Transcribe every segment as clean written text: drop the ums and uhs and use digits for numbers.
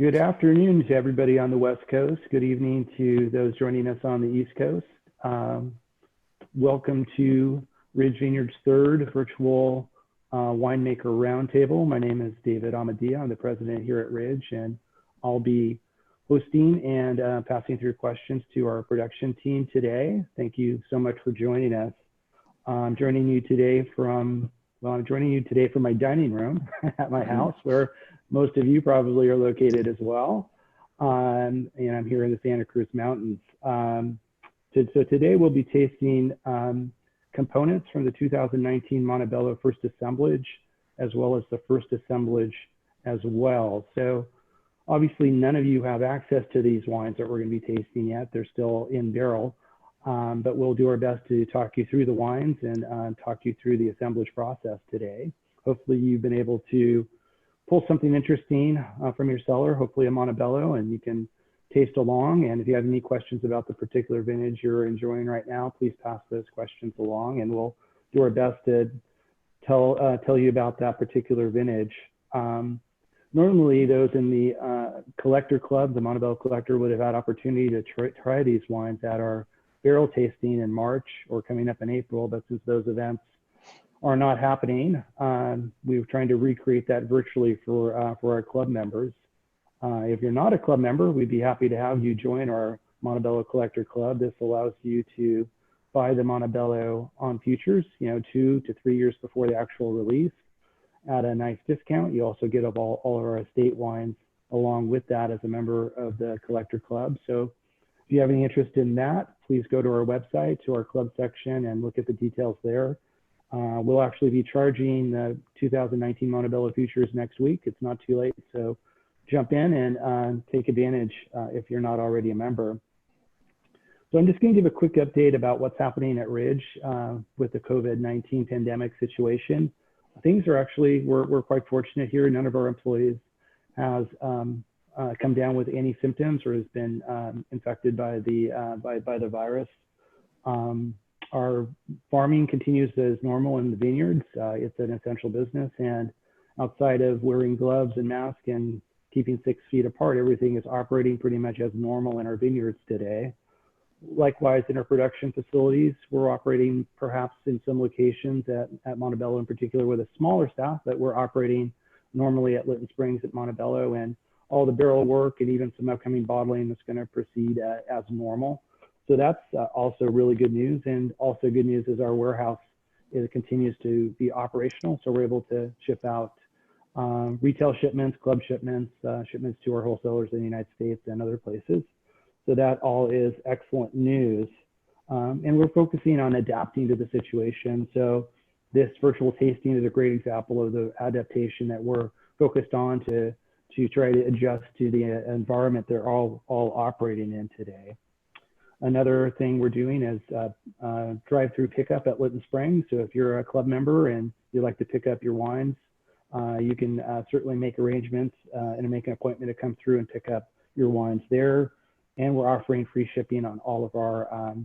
Good afternoon to everybody on the West Coast. Good evening to those joining us on the East Coast. Welcome to Ridge Vineyard's third virtual winemaker roundtable. My name is David Amadia. I'm the president here at Ridge, and I'll be hosting and passing through questions to our production team today. Thank you so much for joining us. I'm joining you today from my dining room at my house, where most of you probably are located as well. And I'm here in the Santa Cruz Mountains. So today we'll be tasting components from the 2019 Monte Bello first assemblage, as well as the first assemblage as well. So obviously none of you have access to these wines that we're going to be tasting yet. They're still in barrel, but we'll do our best to talk you through the wines and talk you through the assemblage process today. Hopefully you've been able to pull something interesting from your cellar, hopefully a Monte Bello, and you can taste along. And if you have any questions about the particular vintage you're enjoying right now, please pass those questions along, and we'll do our best to tell you about that particular vintage. Normally, those in the collector club, the Monte Bello collector, would have had opportunity to try these wines at our barrel tasting in March or coming up in April, but since those events are not happening, we were trying to recreate that virtually for our club members. If you're not a club member, we'd be happy to have you join our Monte Bello Collector Club. This allows you to buy the Monte Bello on futures, 2 to 3 years before the actual release at a nice discount. You also get all of our estate wines along with that as a member of the Collector Club. So if you have any interest in that, please go to our website, to our club section, and look at the details there. We'll actually be charging the 2019 Monte Bello futures next week. It's not too late, so jump in and take advantage if you're not already a member. So I'm just going to give a quick update about what's happening at Ridge with the COVID-19 pandemic situation. Things are actually, we're quite fortunate here. None of our employees has come down with any symptoms or has been infected by the virus. Our farming continues as normal in the vineyards. It's an essential business, and outside of wearing gloves and masks and keeping 6 feet apart, everything is operating pretty much as normal in our vineyards today. Likewise, in our production facilities, we're operating perhaps in some locations at Monte Bello in particular with a smaller staff, but we're operating normally at Lytton Springs at Monte Bello, and all the barrel work and even some upcoming bottling is going to proceed as normal. So that's also really good news. And also good news is our warehouse continues to be operational. So we're able to ship out retail shipments, club shipments, shipments to our wholesalers in the United States and other places. So that all is excellent news. And we're focusing on adapting to the situation. So this virtual tasting is a great example of the adaptation that we're focused on to try to adjust to the environment they're all operating in today. Another thing we're doing is drive-through pickup at Lytton Springs. So if you're a club member and you'd like to pick up your wines, you can certainly make arrangements and make an appointment to come through and pick up your wines there. And we're offering free shipping on all of our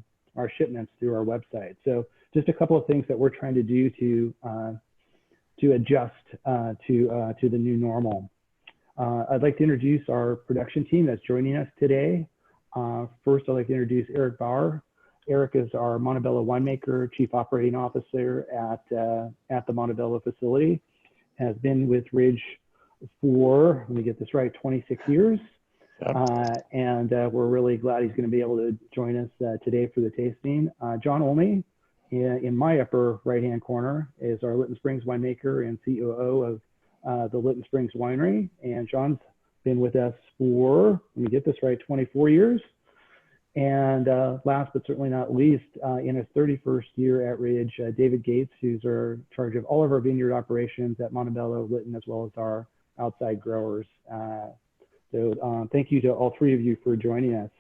shipments through our website. So just a couple of things that we're trying to do to adjust to the new normal. I'd like to introduce our production team that's joining us today. First, I'd like to introduce Eric Baugher. Eric is our Monte Bello winemaker, chief operating officer at the Monte Bello facility. Has been with Ridge for, let me get this right, 26 years. Yep. And we're really glad he's going to be able to join us today for the tasting. John Olney, in my upper right-hand corner, is our Lytton Springs winemaker and COO of the Lytton Springs Winery. And John's been with us for, let me get this right, 24 years. And last but certainly not least, in his 31st year at Ridge, David Gates, who's in charge of all of our vineyard operations at Monte Bello, Lytton, as well as our outside growers. So thank you to all three of you for joining us.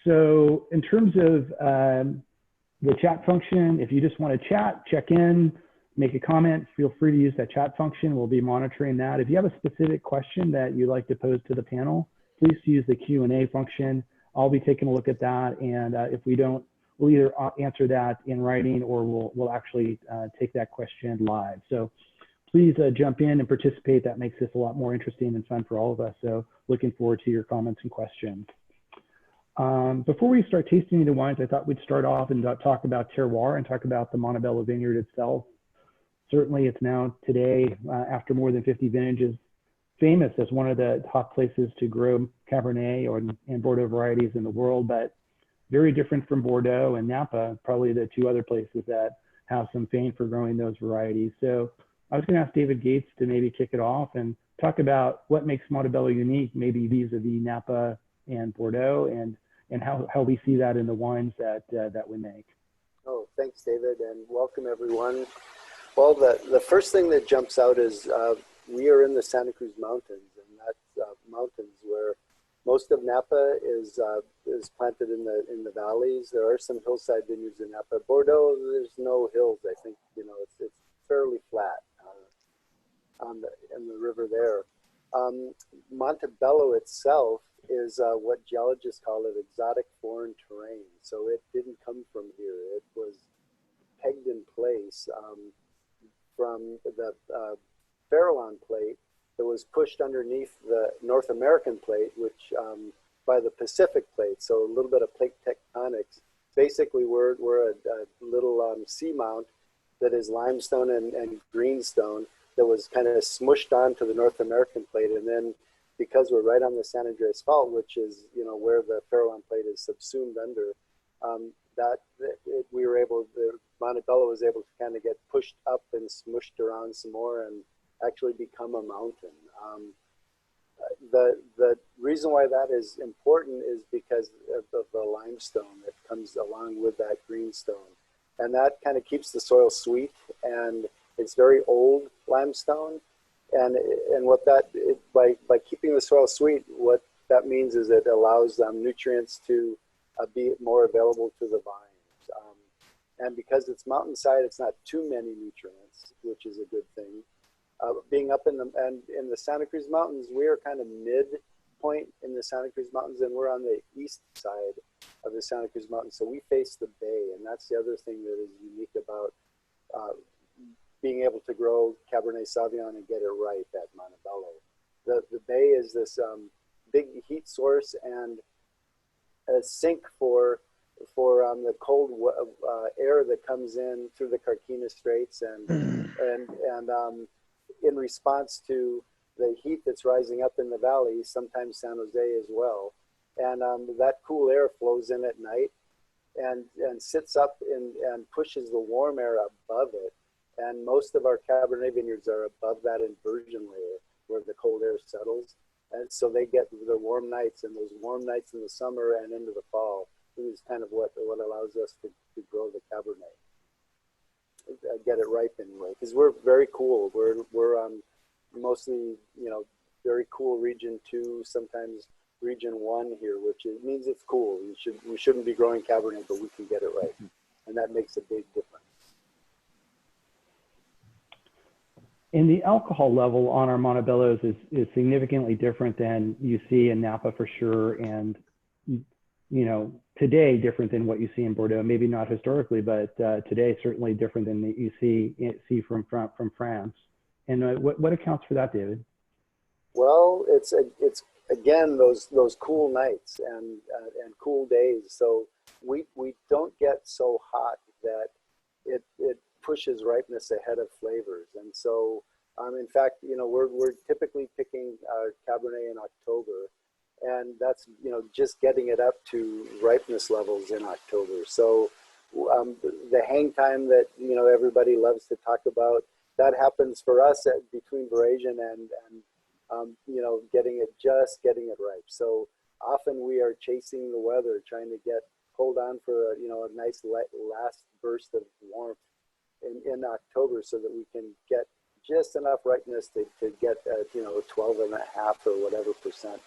So in terms of the chat function, if you just want to chat, check in, make a comment, feel free to use that chat function. We'll be monitoring that. If you have a specific question that you'd like to pose to the panel, please use the Q&A function. I'll be taking a look at that. And if we don't, we'll either answer that in writing or we'll actually take that question live. So please jump in and participate. That makes this a lot more interesting and fun for all of us. So looking forward to your comments and questions. Before we start tasting the wines, I thought we'd start off and talk about terroir and talk about the Monte Bello vineyard itself. Certainly it's now today, after more than 50 vintages, famous as one of the top places to grow Cabernet and Bordeaux varieties in the world, but very different from Bordeaux and Napa, probably the two other places that have some fame for growing those varieties. So I was going to ask David Gates to maybe kick it off and talk about what makes Monte Bello unique, maybe vis-a-vis Napa and Bordeaux, and how we see that in the wines that we make. Oh, thanks, David, and welcome everyone. Well, the first thing that jumps out is we are in the Santa Cruz Mountains, and that's mountains where most of Napa is planted in the valleys. There are some hillside vineyards in Napa. Bordeaux, there's no hills. I think it's fairly flat in the river there. Monte Bello itself is what geologists call it exotic foreign terrain. So it didn't come from here. It was pegged in place from the Farallon plate that was pushed underneath the North American plate, which by the Pacific plate. So a little bit of plate tectonics. Basically, we're a little seamount that is limestone and greenstone that was kind of smushed onto the North American plate. And then because we're right on the San Andreas Fault, which is, where the Farallon plate is subsumed under, we were able, the Monte Bello was able to kind of get pushed up and smushed around some more and actually become a mountain. The reason why that is important is because of the limestone that comes along with that greenstone. And that kind of keeps the soil sweet, and it's very old limestone. And what by keeping the soil sweet, what that means is it allows nutrients to be more available to the vines. And because it's mountainside, it's not too many nutrients, which is a good thing. Being up in the Santa Cruz Mountains, we are kind of midpoint in the Santa Cruz Mountains, and we're on the east side of the Santa Cruz Mountains. So we face the bay, and that's the other thing that is unique about being able to grow Cabernet Sauvignon and get it right at Monte Bello. The bay is this big heat source and a sink for the cold air that comes in through the Carquinez Straits and in response to the heat that's rising up in the valley, sometimes San Jose as well. And that cool air flows in at night and sits up and pushes the warm air above it. And most of our Cabernet vineyards are above that inversion layer where the cold air settles. And so they get the warm nights, and those warm nights in the summer and into the fall is kind of what allows us to grow the Cabernet. Get it ripe anyway, because we're very cool. We're mostly, very cool region 2, sometimes region 1 here, which means it's cool. We shouldn't be growing Cabernet, but we can get it right. And that makes a big difference. And the alcohol level on our Monte Bellos is significantly different than you see in Napa for sure. And, today different than what you see in Bordeaux, maybe not historically, but today certainly different than you see from France. And what accounts for that, David? Well, it's again, those cool nights and cool days. So we don't get so hot that it pushes ripeness ahead of flavors. And so, in fact, we're typically picking Cabernet in October, and that's, just getting it up to ripeness levels in October. So the hang time that, everybody loves to talk about, that happens for us between veraison and getting it ripe. So often we are chasing the weather, trying to hold on for a nice last burst of warmth in October, so that we can get just enough ripeness to get 12.5 or whatever %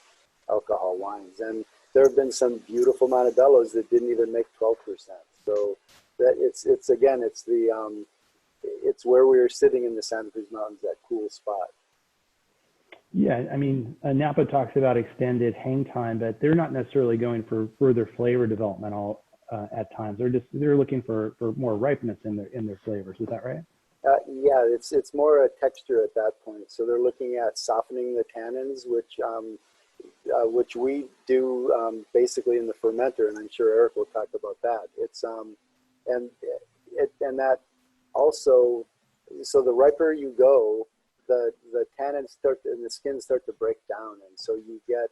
alcohol wines. And there have been some beautiful Monte Bellos that didn't even make 12%. So that it's where we are sitting in the Santa Cruz Mountains, that cool spot. Yeah, I mean, Napa talks about extended hang time, but they're not necessarily going for further flavor development at times. They're looking for more ripeness in their flavors. Is that right? Yeah, it's more a texture at that point. So they're looking at softening the tannins, which we do basically in the fermenter, and I'm sure Eric will talk about that. And that also, so the riper you go, the tannins and the skins start to break down, and so you get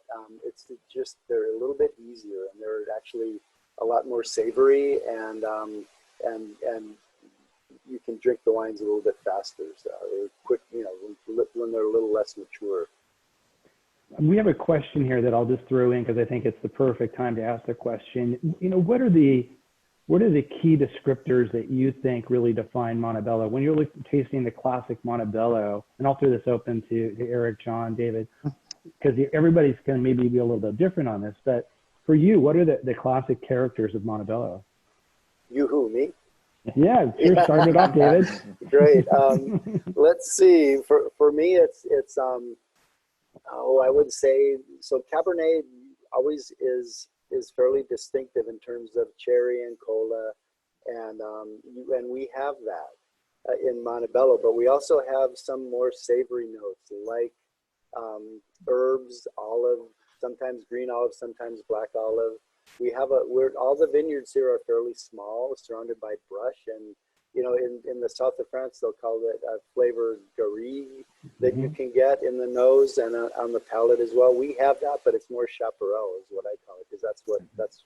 they're a little bit easier, and they're actually a lot more savory, and you can drink the wines a little bit faster, so quick, when they're a little less mature. We have a question here that I'll just throw in because I think it's the perfect time to ask the question. What are the key descriptors that you think really define Monte Bello? When you're tasting the classic Monte Bello, and I'll throw this open to Eric, John, David, because everybody's going to maybe be a little bit different on this, but for you, what are the classic characters of Monte Bello? You who, me? Yeah, sure. Start it off, David. Great. Let's see. For me, it's I would say, so Cabernet always is fairly distinctive in terms of cherry and cola, and we have that in Monte Bello, but we also have some more savory notes like herbs, olive, sometimes green olive, sometimes black olive. We have all the vineyards here are fairly small, surrounded by brush, and in the south of France, they'll call it a flavor garrigue that you can get in the nose and on the palate as well. We have that, but it's more chaparral is what I call it, because that's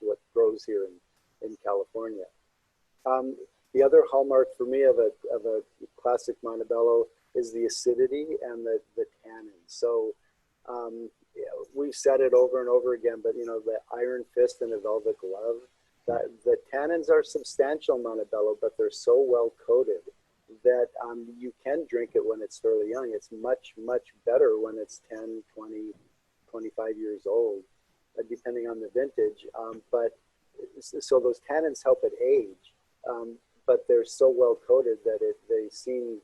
what grows here in California. The other hallmark for me of a classic Monte Bello is the acidity and the tannin. So we've said it over and over again, but the iron fist and the velvet glove. The tannins are substantial Monte Bello, but they're so well coated that you can drink it when it's fairly young. It's much, much better when it's 10, 20, 25 years old, depending on the vintage. So those tannins help it age, but they're so well coated that they seem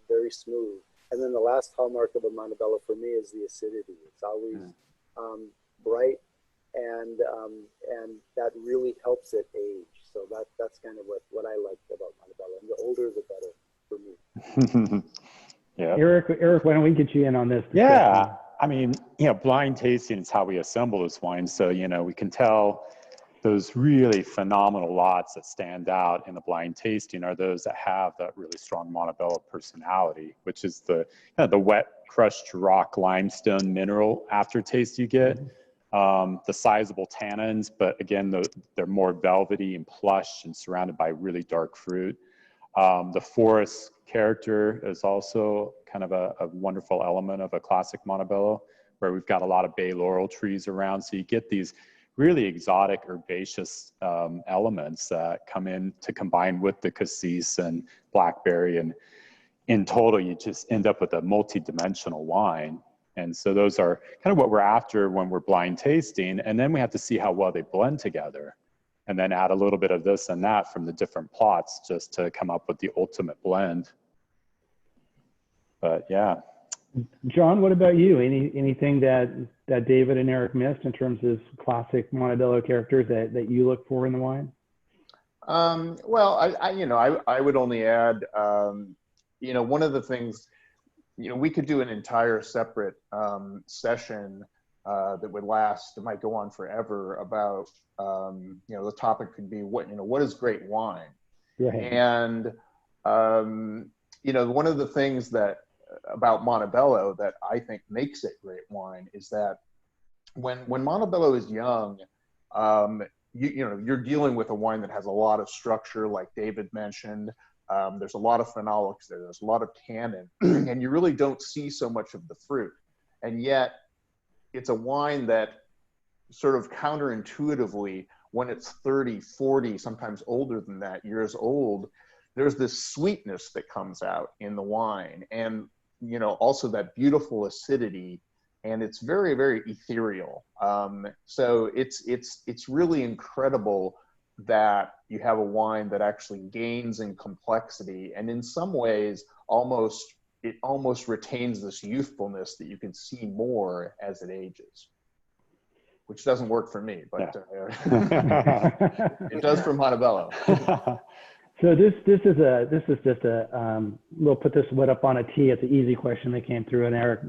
very smooth. And then the last hallmark of a Monte Bello for me is the acidity. It's always bright, and that really helps it age. So that's kind of what I like about Monte Bello. And the older, the better for me. Yeah. Eric, why don't we get you in on this discussion? Yeah, I mean, blind tasting is how we assemble this wine. So, we can tell those really phenomenal lots that stand out in the blind tasting are those that have that really strong Monte Bello personality, which is the wet crushed rock limestone mineral aftertaste you get. The sizable tannins, but again, they're more velvety and plush and surrounded by really dark fruit. The forest character is also kind of a wonderful element of a classic Monte Bello, where we've got a lot of bay laurel trees around. So you get these really exotic herbaceous elements that come in to combine with the cassis and blackberry. And in total, you just end up with a multi-dimensional wine. And so those are kind of what we're after when we're blind tasting. And then we have to see how well they blend together, and then add a little bit of this and that from the different plots just to come up with the ultimate blend. But yeah. John, what about you? Anything that David and Eric missed in terms of classic Monte Bello characters that you look for in the wine? Well, I would only add, one of the things, we could do an entire separate session that would last, it might go on forever, about, the topic could be what is great wine? Right. And, one of the things about Monte Bello that I think makes it great wine is that when Monte Bello is young, you're dealing with a wine that has a lot of structure, like David mentioned. There's a lot of phenolics there. There's a lot of tannin, and you really don't see so much of the fruit. And yet, it's a wine that sort of counterintuitively, when it's 30, 40, sometimes older than that, years old, there's this sweetness that comes out in the wine, and also that beautiful acidity, and it's very, very ethereal. So it's really incredible that you have a wine that actually gains in complexity, and in some ways it almost retains this youthfulness that you can see more as it ages, which doesn't work for me, but it does for Monte Bello. So this is just a we'll put this what up on a tee. It's an easy question that came through. And Eric,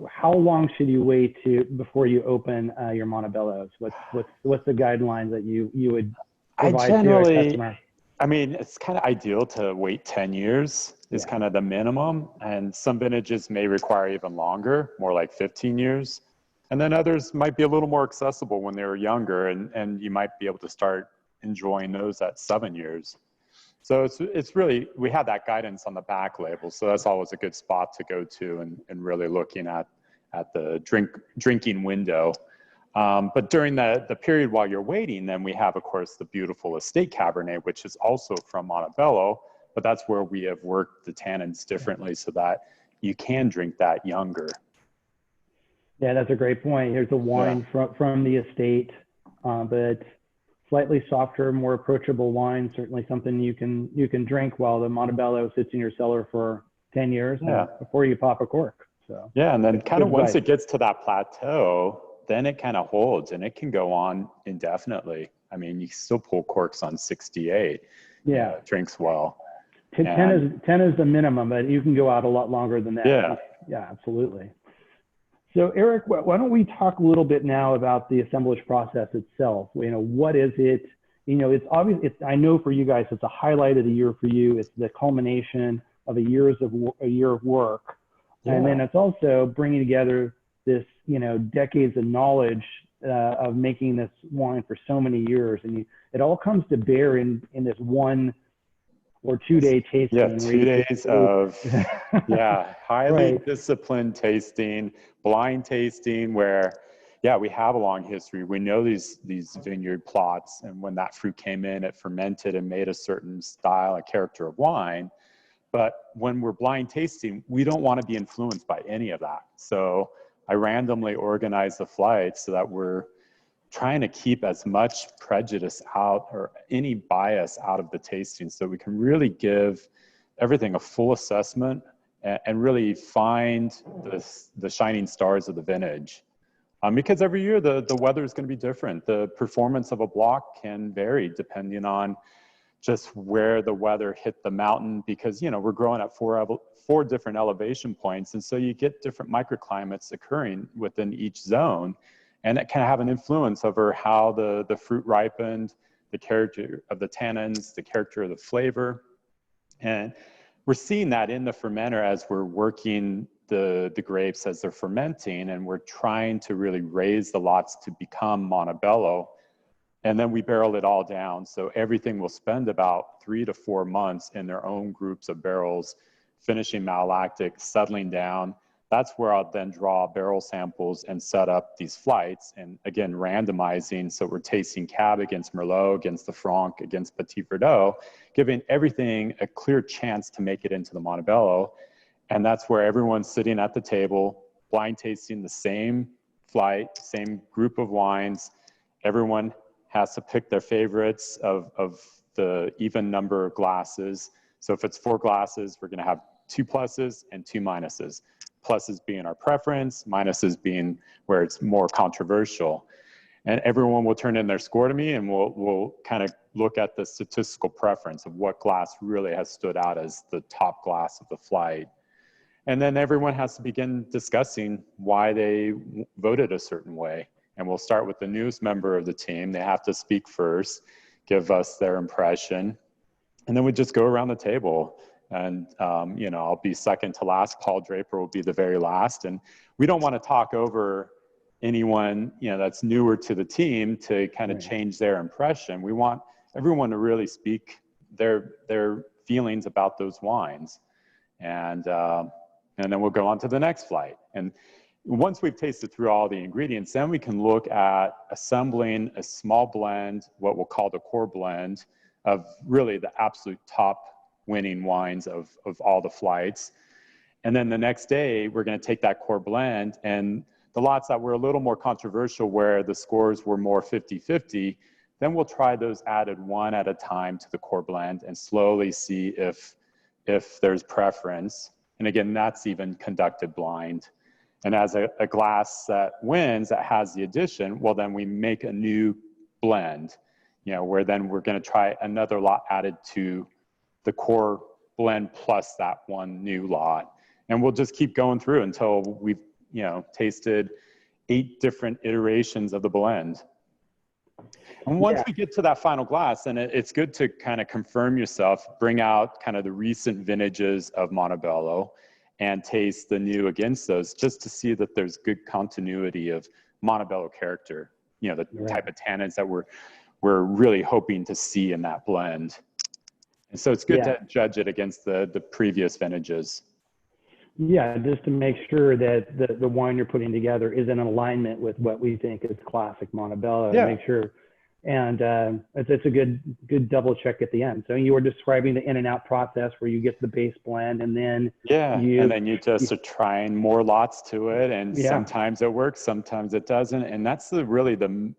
how long should you wait before you open your Montebellos? What's the guidelines that you would provide to a customer? I mean, it's kind of ideal to wait 10 years is kind of the minimum. And some vintages may require even longer, more like 15 years. And then others might be a little more accessible when they were younger, and you might be able to start enjoying those at 7 years. So it's really, we have that guidance on the back label. So that's always a good spot to go to and really looking at the drinking window. But during the period while you're waiting, then we have, of course, the beautiful estate Cabernet, which is also from Monte Bello, but that's where we have worked the tannins differently so that you can drink that younger. Yeah, that's a great point. Here's a wine from the estate, but slightly softer, more approachable wine. Certainly something you can drink while the Monte Bello sits in your cellar for 10 years before you pop a cork. So yeah, and then kind of once it gets to that plateau, then it kind of holds and it can go on indefinitely. I mean, you still pull corks on 68. Yeah, it drinks well. 10 is the minimum, but you can go out a lot longer than that. Yeah, absolutely. So Eric, why don't we talk a little bit now about the assemblage process itself? What is it? It's obvious. I know for you guys, it's a highlight of the year for you. It's the culmination of a year of work, and then it's also bringing together this, decades of knowledge of making this wine for so many years, and it all comes to bear in this 1 or 2 day tasting. Yeah, 2 days of highly disciplined tasting, blind tasting, where we have a long history. We know these vineyard plots, and when that fruit came in, it fermented and made a certain style, a character of wine. But when we're blind tasting, we don't want to be influenced by any of that. So I randomly organize the flights so that we're trying to keep as much prejudice out or any bias out of the tasting so we can really give everything a full assessment and really find the shining stars of the vintage. Because every year the weather is going to be different. The performance of a block can vary depending on just where the weather hit the mountain, because we're growing at four different elevation points, and so you get different microclimates occurring within each zone. And it can have an influence over how the fruit ripened, the character of the tannins, the character of the flavor. And we're seeing that in the fermenter as we're working the grapes as they're fermenting, and we're trying to really raise the lots to become Monte Bello. And then we barrel it all down. So everything will spend about 3 to 4 months in their own groups of barrels, finishing malolactic, settling down. That's where I'll then draw barrel samples and set up these flights. And again, randomizing. So we're tasting Cab against Merlot, against the Franc, against Petit Verdot, giving everything a clear chance to make it into the Monte Bello. And that's where everyone's sitting at the table, blind tasting the same flight, same group of wines. Everyone has to pick their favorites of the even number of glasses. So if it's 4 glasses, we're going to have 2 pluses and 2 minuses. Pluses being our preference, minuses being where it's more controversial. And everyone will turn in their score to me, and we'll kind of look at the statistical preference of what glass really has stood out as the top glass of the flight. And then everyone has to begin discussing why they voted a certain way. And we'll start with the newest member of the team. They have to speak first, give us their impression. And then we just go around the table. And, I'll be second to last. Paul Draper will be the very last. And we don't want to talk over anyone, that's newer to the team to kind of change their impression. We want everyone to really speak their feelings about those wines. And then we'll go on to the next flight. And once we've tasted through all the ingredients, then we can look at assembling a small blend, what we'll call the core blend, of really the absolute top winning wines of all the flights. And then the next day, we're going to take that core blend, and the lots that were a little more controversial, where the scores were more 50-50, then we'll try those added one at a time to the core blend and slowly see if there's preference. And again, that's even conducted blind. And as a glass that wins, that has the addition, well, then we make a new blend where then we're going to try another lot added to the core blend plus that one new lot. And we'll just keep going through until we've, tasted 8 different iterations of the blend. And once we get to that final glass, then it's good to kind of confirm yourself, bring out kind of the recent vintages of Monte Bello and taste the new against those, just to see that there's good continuity of Monte Bello character, the type of tannins that we're really hoping to see in that blend. And so it's good to judge it against the previous vintages. Yeah, just to make sure that the wine you're putting together is in alignment with what we think is classic Monte Bello. Yeah. Make sure, and it's a good double check at the end. So you were describing the in and out process where you get the base blend, and then you just are trying more lots to it, and sometimes it works, sometimes it doesn't, and that's really the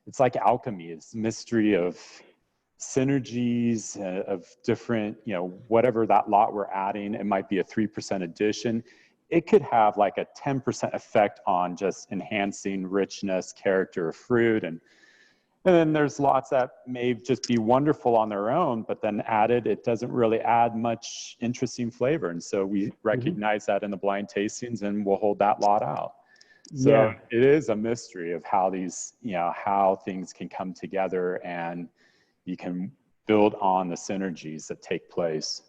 it's like alchemy. It's mystery of synergies of different, whatever that lot we're adding. It might be a 3% addition. It could have like a 10% effect on just enhancing richness, character of fruit. And then there's lots that may just be wonderful on their own, but then added, it doesn't really add much interesting flavor. And so we recognize that in the blind tastings, and we'll hold that lot out. So it is a mystery of how these, how things can come together, and you can build on the synergies that take place.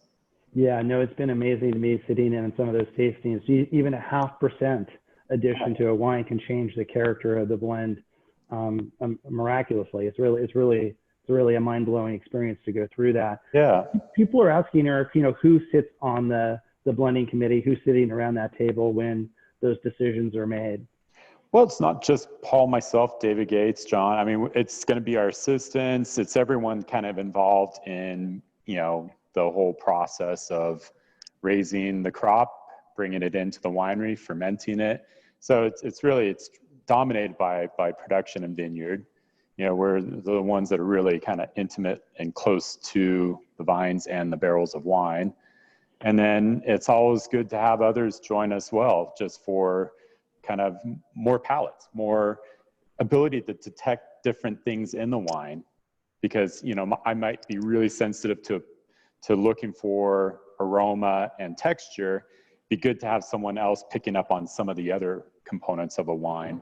Yeah, no, it's been amazing to me sitting in some of those tastings. Even a 0.5% addition to a wine can change the character of the blend miraculously. It's really a mind-blowing experience to go through that. Yeah. People are asking, Eric, who sits on the blending committee, who's sitting around that table when those decisions are made? Well, it's not just Paul, myself, David Gates, John. I mean, it's going to be our assistants. It's everyone kind of involved in, the whole process of raising the crop, bringing it into the winery, fermenting it. So it's dominated by production and vineyard. We're the ones that are really kind of intimate and close to the vines and the barrels of wine. And then it's always good to have others join as well, just for kind of more palates, more ability to detect different things in the wine, because I might be really sensitive to looking for aroma and texture. Be good to have someone else picking up on some of the other components of a wine.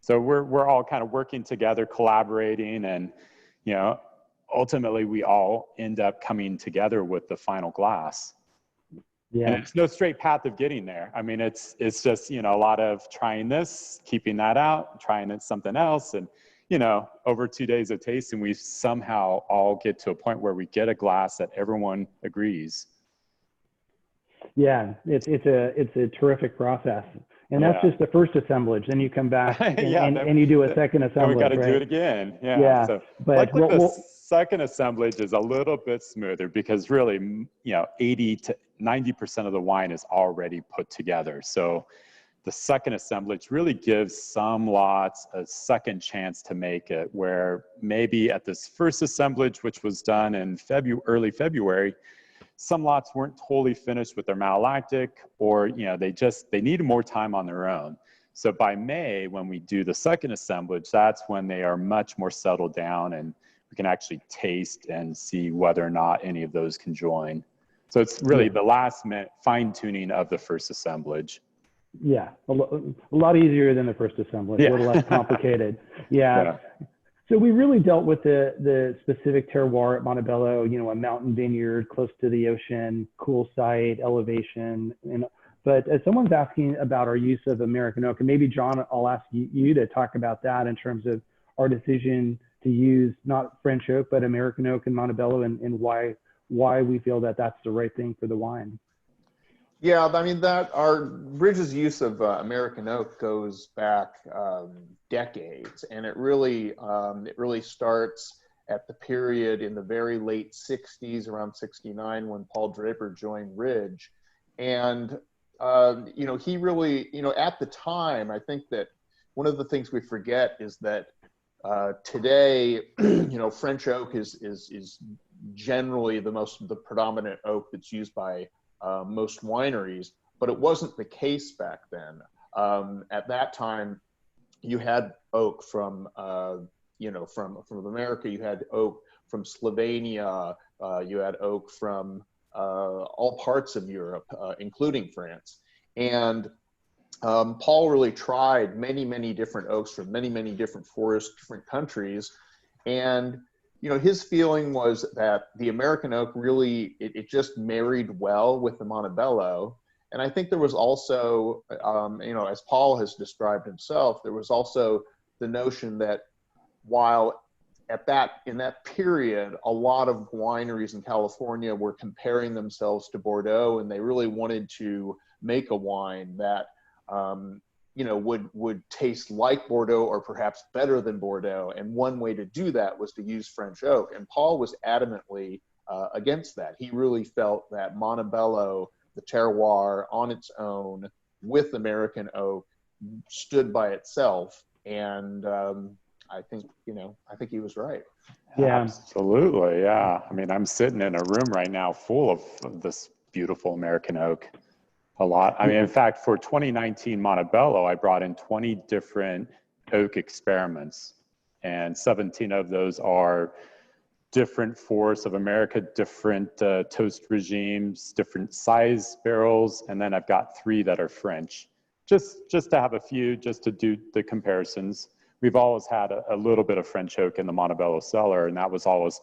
So we're all kind of working together, collaborating, and ultimately we all end up coming together with the final glass. Yeah. And it's no straight path of getting there. I mean, it's just, a lot of trying this, keeping that out, trying something else. And, over 2 days of tasting, we somehow all get to a point where we get a glass that everyone agrees. Yeah, it's a terrific process. And that's just the first assemblage. Then you come back and you do a second assemblage. And we got to do it again. Yeah. So, but the second assemblage is a little bit smoother, because really, 80 to 90% of the wine is already put together. So the second assemblage really gives some lots a second chance to make it, where maybe at this first assemblage, which was done in early February, some lots weren't totally finished with their malolactic, or they needed more time on their own. So by May, when we do the second assemblage, that's when they are much more settled down, and we can actually taste and see whether or not any of those can join. So it's really the last minute fine tuning of the first assemblage. Yeah, a lot easier than the first assemblage, a little less complicated. Yeah. So we really dealt with the specific terroir at Monte Bello, a mountain vineyard close to the ocean, cool site, elevation. But as someone's asking about our use of American oak, and maybe John, I'll ask you to talk about that in terms of our decision to use not French oak, but American oak in Monte Bello, and why we feel that that's the right thing for the wine. Yeah, I mean, our Ridge's use of American oak goes back decades, and it really starts at the period in the very late 60s, around 69, when Paul Draper joined Ridge. And he really, at the time, I think that one of the things we forget is that today, French oak is generally the predominant oak that's used by most wineries, but it wasn't the case back then. At that time, you had oak from from America. You had oak from Slovenia. You had oak from all parts of Europe, including France. And Paul really tried many different oaks from many different forests, different countries. And, his feeling was that the American oak really, it just married well with the Monte Bello. And I think there was also, as Paul has described himself, there was also the notion that while in that period, a lot of wineries in California were comparing themselves to Bordeaux, and they really wanted to make a wine that, would taste like Bordeaux or perhaps better than Bordeaux. And one way to do that was to use French oak. And Paul was adamantly against that. He really felt that Monte Bello, the terroir on its own with American oak, stood by itself. And I think he was right. Yeah, absolutely. Yeah. I mean, I'm sitting in a room right now full of this beautiful American oak. A lot. I mean, in fact, for 2019 Monte Bello, I brought in 20 different oak experiments, and 17 of those are different forests of America, different toast regimes, different size barrels, and then I've got 3 that are French. Just to have a few, just to do the comparisons. We've always had a little bit of French oak in the Monte Bello cellar, and that was always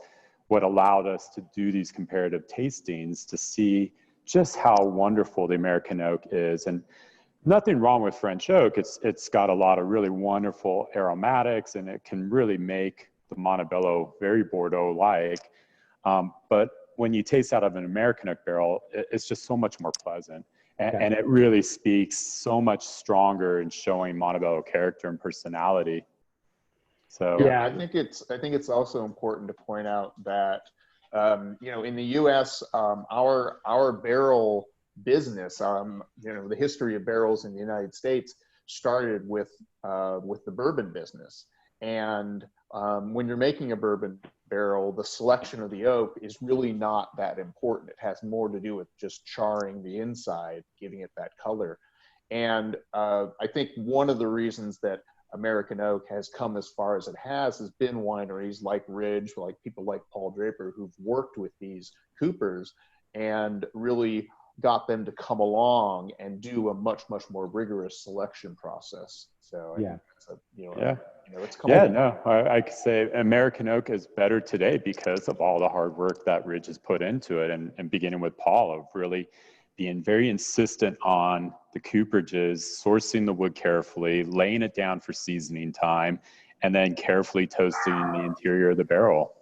what allowed us to do these comparative tastings to see just how wonderful the American oak is. And nothing wrong with French oak. It's got a lot of really wonderful aromatics, and it can really make the Monte Bello very Bordeaux-like. But when you taste out of an American oak barrel, it's just so much more pleasant. And it really speaks so much stronger in showing Monte Bello character and personality. So yeah, I think it's also important to point out that in the U.S., our barrel business, the history of barrels in the United States started with the bourbon business. And when you're making a bourbon barrel, the selection of the oak is really not that important. It has more to do with just charring the inside, giving it that color. And I think one of the reasons that American oak has come as far as it has been wineries like Ridge, like people like Paul Draper, who've worked with these coopers and really got them to come along and do a much more rigorous selection process. So I think that's it's come along. I could say American oak is better today because of all the hard work that Ridge has put into it, and beginning with Paul of really being very insistent on the cooperages, sourcing the wood carefully, laying it down for seasoning time, and then carefully toasting the interior of the barrel.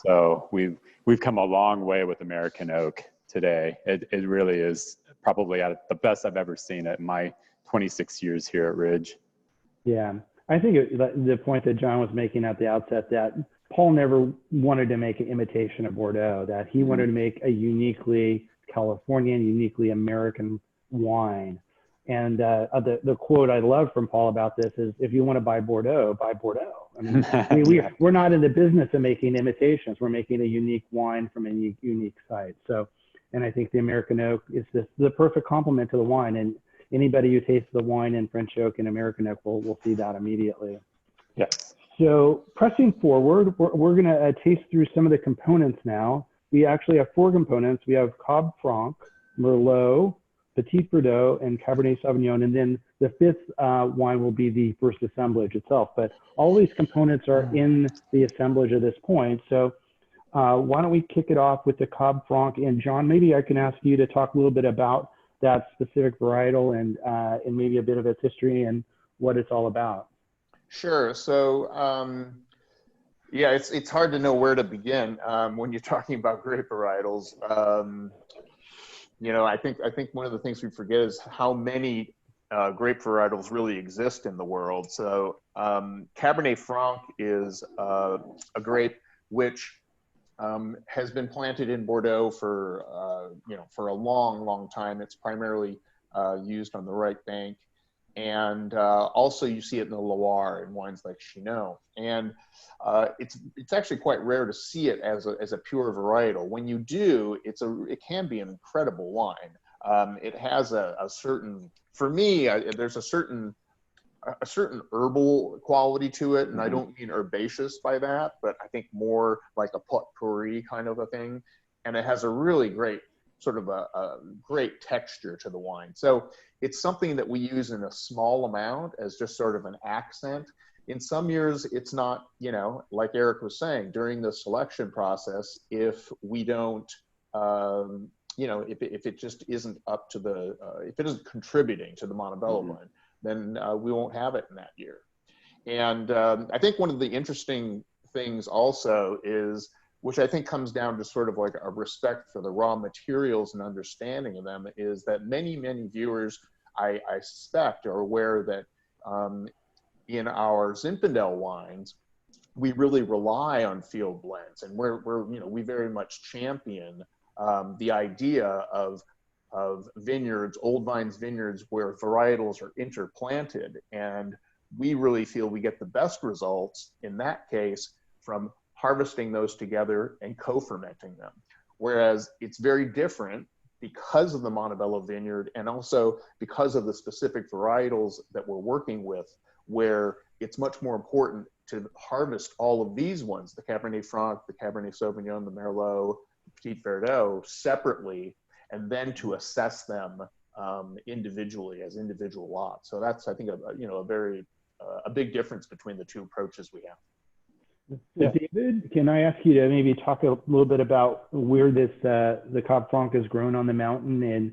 So we've come a long way with American oak today. It really is probably at the best I've ever seen it in my 26 years here at Ridge. Yeah. I think the point that John was making at the outset, that Paul never wanted to make an imitation of Bordeaux, that he wanted to make a uniquely Californian, uniquely American wine. And the quote I love from Paul about this is, if you want to buy Bordeaux, buy Bordeaux. I mean, we're not in the business of making imitations. We're making a unique wine from a unique site. So, and I think the American oak is the perfect complement to the wine. And anybody who tastes the wine in French oak and American oak will see that immediately. Yes. So pressing forward, we're going to taste through some of the components now. We actually have 4 components. We have Cab Franc, Merlot, Petit Verdot, and Cabernet Sauvignon. And then the 5th wine will be the first assemblage itself. But all these components are in the assemblage at this point. So why don't we kick it off with the Cab Franc? And John, maybe I can ask you to talk a little bit about that specific varietal and maybe a bit of its history and what it's all about. Sure. So, yeah, it's hard to know where to begin when you're talking about grape varietals. I think one of the things we forget is how many grape varietals really exist in the world. So, Cabernet Franc is a grape which has been planted in Bordeaux for a long time. It's primarily used on the right bank, and also you see it in the Loire in wines like Chinon. And it's actually quite rare to see it as a pure varietal. When you do, it can be an incredible wine. It has a certain, for me, there's a certain a certain herbal quality to it, and I don't mean herbaceous by that, but I think more like a potpourri kind of a thing. And it has a really great sort of a great texture to the wine. So it's something that we use in a small amount as just sort of an accent. In some years, it's not, you know, like Eric was saying, during the selection process, if we don't, you know, if it just isn't up to the, if it isn't contributing to the Montebello wine, then we won't have it in that year. And I think one of the interesting things also is, which I think comes down to sort of like a respect for the raw materials and understanding of them, is that many viewers, I suspect, are aware that in our Zinfandel wines, we really rely on field blends, and we're you know, we very much champion the idea of vineyards, old vines vineyards, where varietals are interplanted, and we really feel we get the best results in that case from harvesting those together and co-fermenting them. Whereas it's very different because of the Montebello vineyard, and also because of the specific varietals that we're working with, where it's much more important to harvest all of these ones, the Cabernet Franc, the Cabernet Sauvignon, the Merlot, the Petit Verdot, separately, and then to assess them individually as individual lots. So that's, I think, you know, a very a big difference between the two approaches we have. So David, can I ask you to maybe talk a little bit about where this the Cab Franc is grown on the mountain, and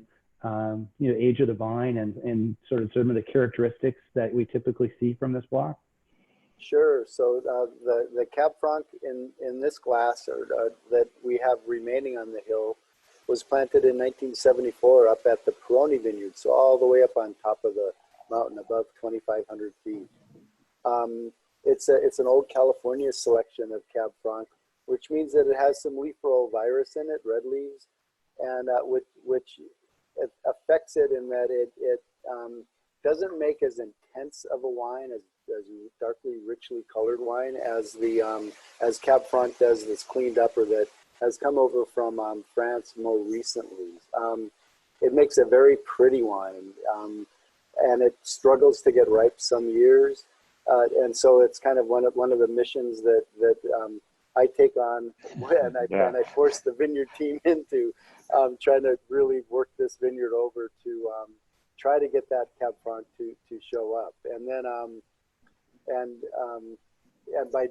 you know, age of the vine, and sort of some of the characteristics that we typically see from this block? Sure. So the Cab Franc in this glass, or that we have remaining on the hill, was planted in 1974 up at the Peroni Vineyard, so all the way up on top of the mountain, above 2,500 feet. It's an old California selection of Cab Franc, which means that it has some leaf roll virus in it, red leaves, and which it affects it in that it doesn't make as intense of a wine, as darkly, richly colored wine as the as Cab Franc does, that's cleaned up, or that has come over from France more recently. It makes a very pretty wine, and it struggles to get ripe some years. And so it's kind of one of the missions that I take on, and I force the vineyard team into trying to really work this vineyard over to try to get that Cab Franc to show up. And then and by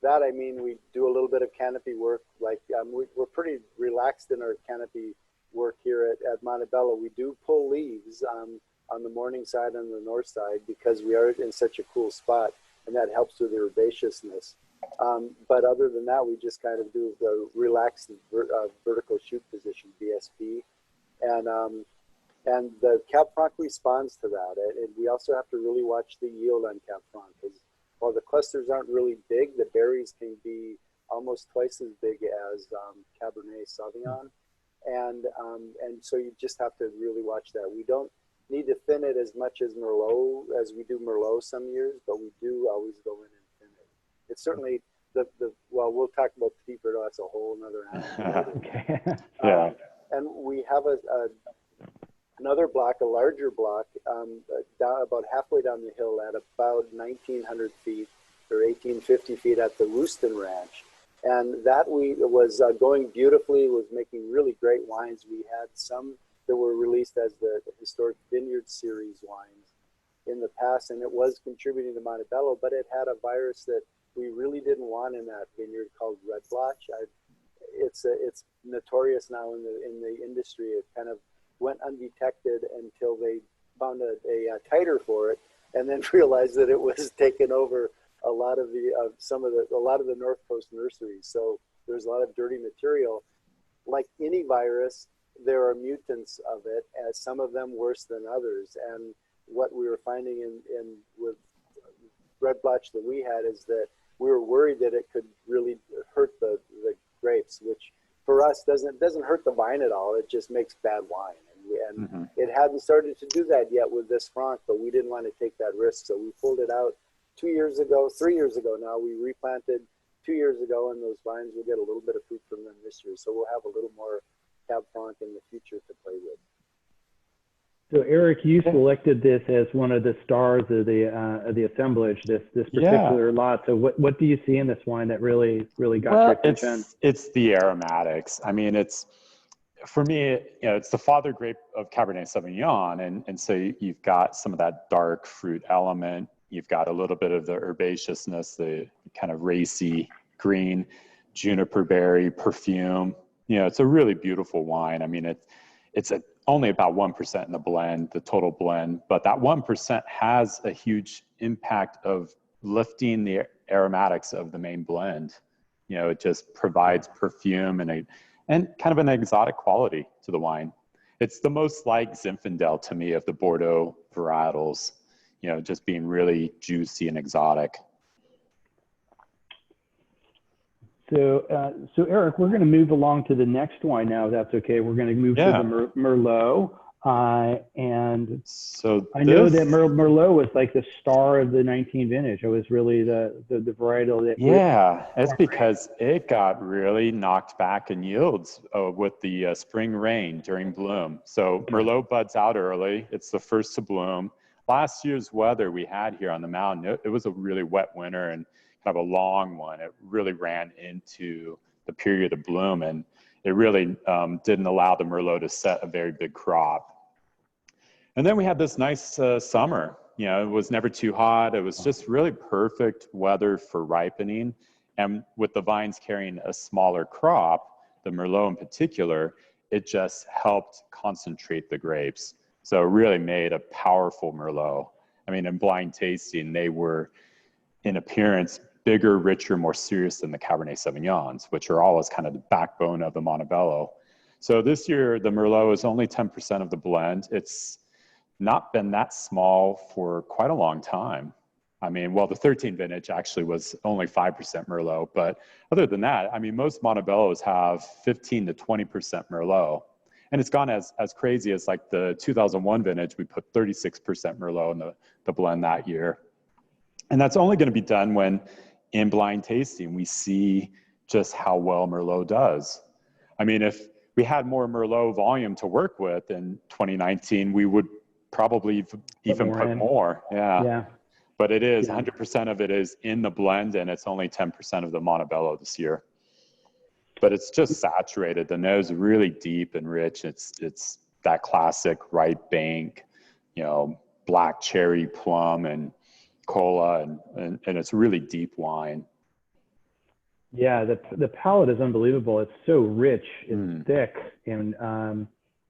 that I mean we do a little bit of canopy work. Like we're pretty relaxed in our canopy work here at Montebello. We do pull leaves on the morning side and the north side, because we are in such a cool spot, and that helps with the herbaceousness. But other than that, we just kind of do the relaxed vertical shoot position, VSP, and the Cab Franc responds to that. And we also have to really watch the yield on Cab Franc, because while the clusters aren't really big, the berries can be almost twice as big as Cabernet Sauvignon, and so you just have to really watch that. We don't need to thin it as much as Merlot, as we do Merlot some years, but we do always go in and thin it. It's certainly well, we'll talk about Petit Verdot, that's a whole other animal. Okay. Yeah. And we have another block, a larger block, down about halfway down the hill at about 1,900 feet or 1,850 feet at the Rooston Ranch. And that was going beautifully, was making really great wines. We had some that were released as the Historic Vineyard Series wines in the past, and it was contributing to Montebello, but it had a virus that we really didn't want in that vineyard called red blotch. It's notorious now in the industry. It kind of went undetected until they found a titer for it, and then realized that it was taking over a lot of the North Coast nurseries. So there's a lot of dirty material. Like any virus, there are mutants of it, as some of them worse than others. And what we were finding with red blotch that we had is that we were worried that it could really hurt the grapes, which for us doesn't hurt the vine at all. It just makes bad wine. And it hadn't started to do that yet with this Franc, but we didn't want to take that risk. So we pulled it out 3 years ago now. We replanted 2 years ago, and those vines will get a little bit of fruit from them this year. So we'll have a little more Cab Franc in the future to play with. So Eric, you selected this as one of the stars of the assemblage, this particular lot. So what do you see in this wine that really got your attention? It's the aromatics. I mean, for me, it's the father grape of Cabernet Sauvignon, and so you've got some of that dark fruit element. You've got a little bit of the herbaceousness, the kind of racy green, juniper berry perfume. It's a really beautiful wine. I mean, it's only about 1% in the blend, the total blend, but that 1% has a huge impact of lifting the aromatics of the main blend. It just provides perfume and kind of an exotic quality to the wine. It's the most like Zinfandel to me of the Bordeaux varietals, just being really juicy and exotic. So Eric, we're going to move along to the next wine now, if that's okay. We're going to move to the Merlot. And so I know that Merlot was like the star of the 19 vintage. It was really the varietal that. Yeah, it's because it got really knocked back in yields with the spring rain during bloom. So Merlot buds out early. It's the first to bloom. Last year's weather we had here on the mountain, it was a really wet winter and kind of a long one. It really ran into the period of bloom, and it really didn't allow the Merlot to set a very big crop. And then we had this nice summer. It was never too hot. It was just really perfect weather for ripening. And with the vines carrying a smaller crop, the Merlot in particular, it just helped concentrate the grapes. So it really made a powerful Merlot. I mean, in blind tasting, they were, in appearance, bigger, richer, more serious than the Cabernet Sauvignons, which are always kind of the backbone of the Monte Bello. So this year, the Merlot is only 10% of the blend. It's not been that small for quite a long time. I mean, well, the 13 vintage actually was only 5% Merlot, but other than that, I mean, most Monte Bellos have 15 to 20% Merlot. And it's gone as crazy as like the 2001 vintage, we put 36% Merlot in the blend that year. And that's only going to be done when in blind tasting, we see just how well Merlot does. I mean, if we had more Merlot volume to work with in 2019, we would probably even put more. Yeah. But it is 100% of it is in the blend, and it's only 10% of the Monte Bello this year. But it's just saturated. The nose is really deep and rich. It's that classic ripe bank, black cherry, plum, and cola, and it's really deep wine. Yeah, the palate is unbelievable. It's so rich, it's thick, and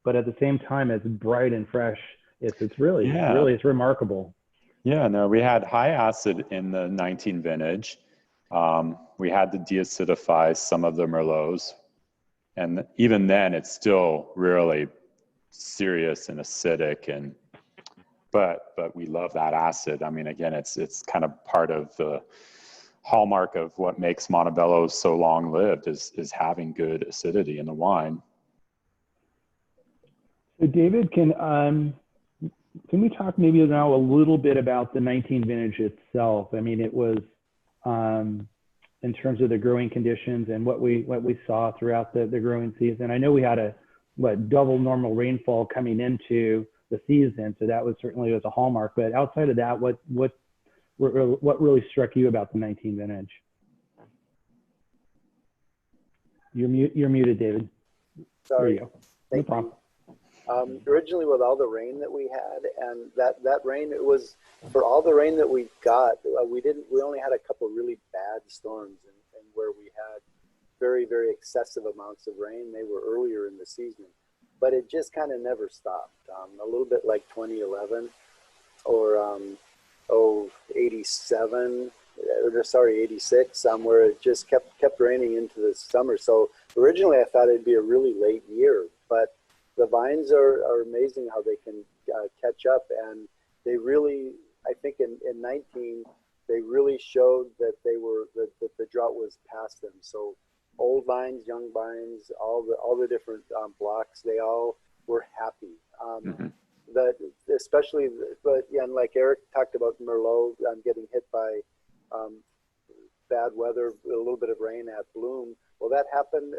but at the same time, it's bright and fresh. It's really remarkable. Yeah, no, we had high acid in the 19 vintage. We had to deacidify some of the Merlots, and even then, it's still really serious and acidic, but we love that acid. I mean, again, it's kind of part of the hallmark of what makes Monte Bello so long-lived is having good acidity in the wine. So David, can we talk maybe now a little bit about the 19 vintage itself? I mean, it was in terms of the growing conditions and what we saw throughout the growing season. I know we had a double normal rainfall coming into the season, so that was certainly a hallmark. But outside of that, what really struck you about the 19 vintage? You're muted, David. Sorry. There you go. No problem. Originally, with all the rain that we had, and that rain, it was for all the rain that we got, we only had a couple really bad storms, and where we had very, very excessive amounts of rain. They were earlier in the season, but it just kind of never stopped. A little bit like 2011 or 87, or sorry, 86, where it just kept raining into the summer. So originally I thought it'd be a really late year, but the vines are amazing how they can catch up, and they really, I think in 19, they really showed that that the drought was past them. So old vines, young vines, all the different blocks, they all were happy. That especially, but yeah, and like Eric talked about Merlot getting hit by bad weather, a little bit of rain at bloom. Well, that happened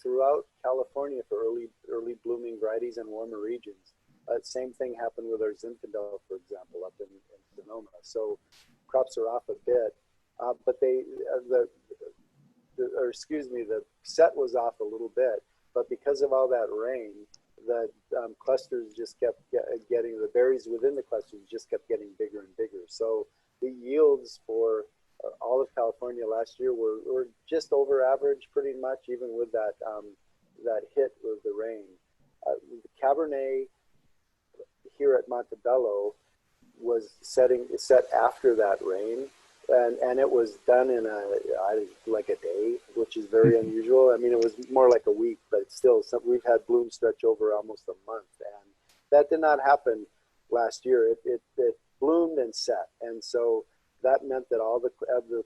throughout California for early blooming varieties in warmer regions. Same thing happened with our Zinfandel, for example, up in Sonoma. So crops are off a bit, but the set was off a little bit, but because of all that rain, the clusters just kept getting, the berries within the clusters just kept getting bigger and bigger. So the yields for all of California last year were just over average pretty much, even with that hit with the rain. The Cabernet here at Monte Bello was set after that rain, and it was done in like a day, which is very unusual. I mean, it was more like a week, but still, we've had bloom stretch over almost a month, and that did not happen last year. It bloomed and set, and so that meant that all the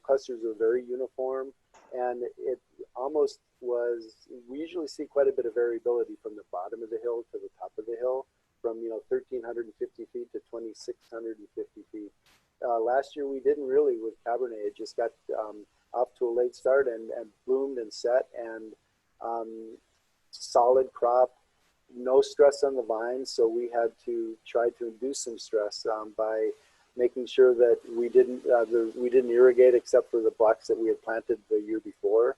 clusters were very uniform, and it almost was. We usually see quite a bit of variability from the bottom of the hill to the top of the hill, from 1,350 feet to 2,650 feet. Last year we didn't really with Cabernet. It just got off to a late start and bloomed and set, and solid crop, no stress on the vines. So we had to try to induce some stress by making sure that we didn't irrigate except for the blocks that we had planted the year before.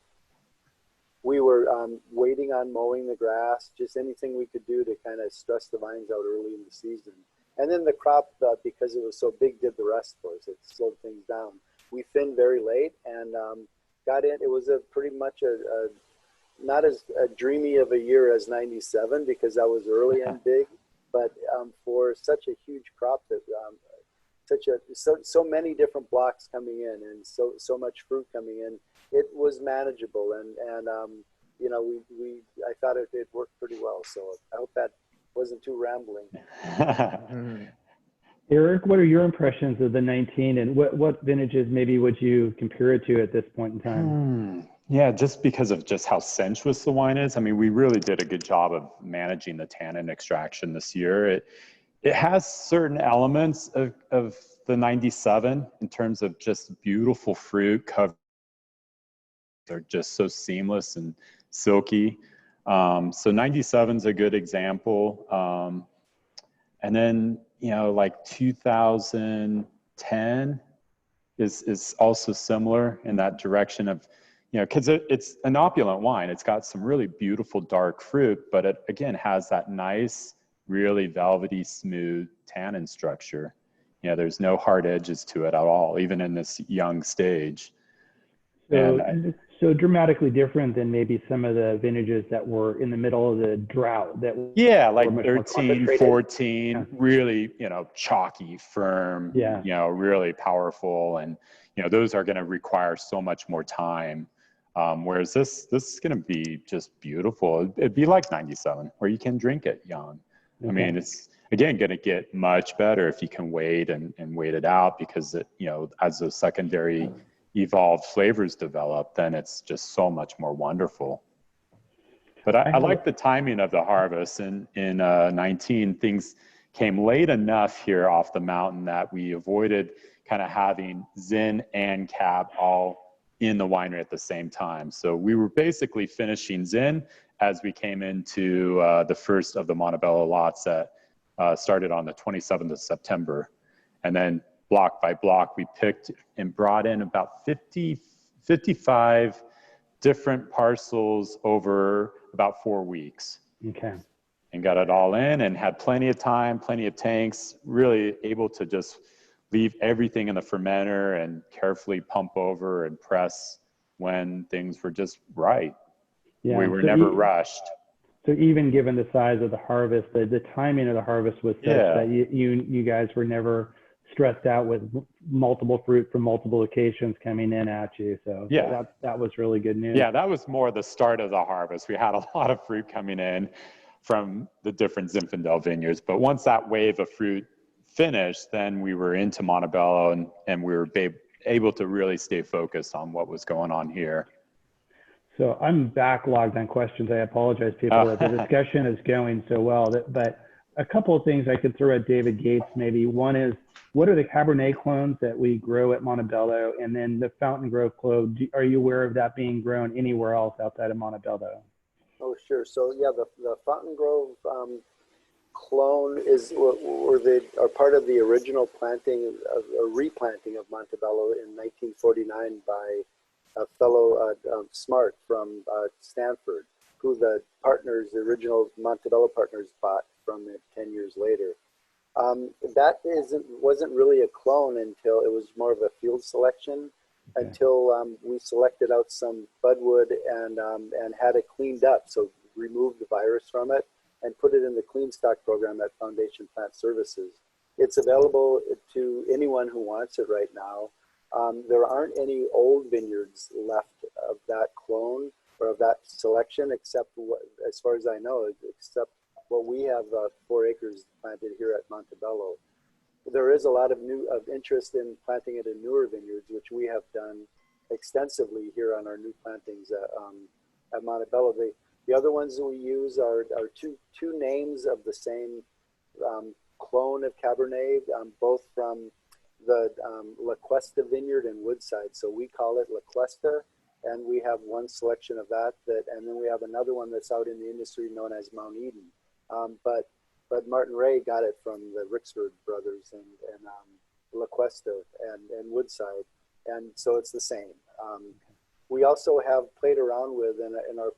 We were waiting on mowing the grass, just anything we could do to kind of stress the vines out early in the season. And then the crop, because it was so big, did the rest for us. It slowed things down. We thinned very late and got in. It was pretty much not as dreamy of a year as 97 because that was early and big, but for such a huge crop that so many different blocks coming in and so much fruit coming in, it was manageable, and I thought it worked pretty well. So I hope that wasn't too rambling. Eric, what are your impressions of the 19, and what vintages maybe would you compare it to at this point in time? Yeah, just because of just how sensuous the wine is. I mean, we really did a good job of managing the tannin extraction this year. It has certain elements of the 97 in terms of just beautiful fruit cover. They're just so seamless and silky. So 97 is a good example. And then, like 2010 is also similar in that direction of, because it's an opulent wine. It's got some really beautiful dark fruit, but it, again, has that nice, really velvety, smooth tannin structure. There's no hard edges to it at all, even in this young stage. So dramatically different than maybe some of the vintages that were in the middle of the drought. Like 13, 14, really, chalky, firm, really powerful. And, those are going to require so much more time. Whereas this is going to be just beautiful. It'd be like 97, where you can drink it young. Okay. I mean, it's, again, going to get much better if you can wait and wait it out, because it, as those secondary evolved flavors develop, then it's just so much more wonderful. But I like the timing of the harvest. In 19, things came late enough here off the mountain that we avoided kind of having Zin and Cab all in the winery at the same time. So we were basically finishing Zin as we came into the first of the Monte Bello lots that started on the 27th of September. And then block by block, we picked and brought in about 55 different parcels over about 4 weeks. Okay. And got it all in and had plenty of time, plenty of tanks, really able to just leave everything in the fermenter and carefully pump over and press when things were just right. Yeah, we were never rushed. So even given the size of the harvest, the timing of the harvest was such that you guys were never stressed out with multiple fruit from multiple locations coming in at you. So that was really good news. Yeah, that was more the start of the harvest. We had a lot of fruit coming in from the different Zinfandel vineyards. But once that wave of fruit finished, then we were into Monte Bello and we were able to really stay focused on what was going on here. So I'm backlogged on questions. I apologize, people, that the discussion is going so well. But a couple of things I could throw at David Gates maybe. One is, what are the Cabernet clones that we grow at Monte Bello? And then the Fountain Grove clone, are you aware of that being grown anywhere else outside of Monte Bello? Oh, sure. So yeah, the Fountain Grove clone are part of the original planting or replanting of Monte Bello in 1949 by a fellow Smart from Stanford, who the original Monte Bello partners bought from it 10 years later. That wasn't really a clone until it was more of a field selection, until we selected out some budwood and had it cleaned up, so removed the virus from it and put it in the clean stock program at Foundation Plant Services. It's available to anyone who wants it right now. There aren't any old vineyards left of that clone or of that selection, except as far as I know, except what we have 4 acres planted here at Monte Bello. There is a lot of interest in planting it in newer vineyards, which we have done extensively here on our new plantings at Monte Bello. The other ones that we use are two names of the same clone of Cabernet, both from the La Cuesta vineyard in Woodside. So we call it La Cuesta, and we have one selection of that, and then we have another one that's out in the industry known as Mount Eden. But Martin Ray got it from the Rixford brothers and La Cuesta and Woodside, and so it's the same. We also have played around with in our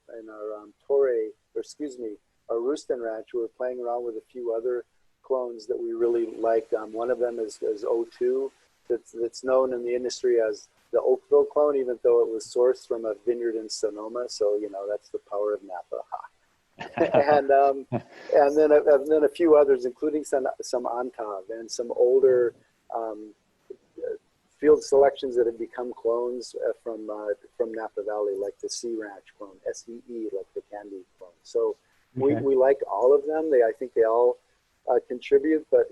our Rooston Ranch. We're playing around with a few other clones that we really like. One of them is O2, that's known in the industry as the Oakville clone, even though it was sourced from a vineyard in Sonoma. So that's the power of Napa. and then a few others, including some Antav and some older field selections that have become clones from Napa Valley, like the Sea Ranch clone, SEE, like the Candy clone. So we like all of them. I think they all contribute, but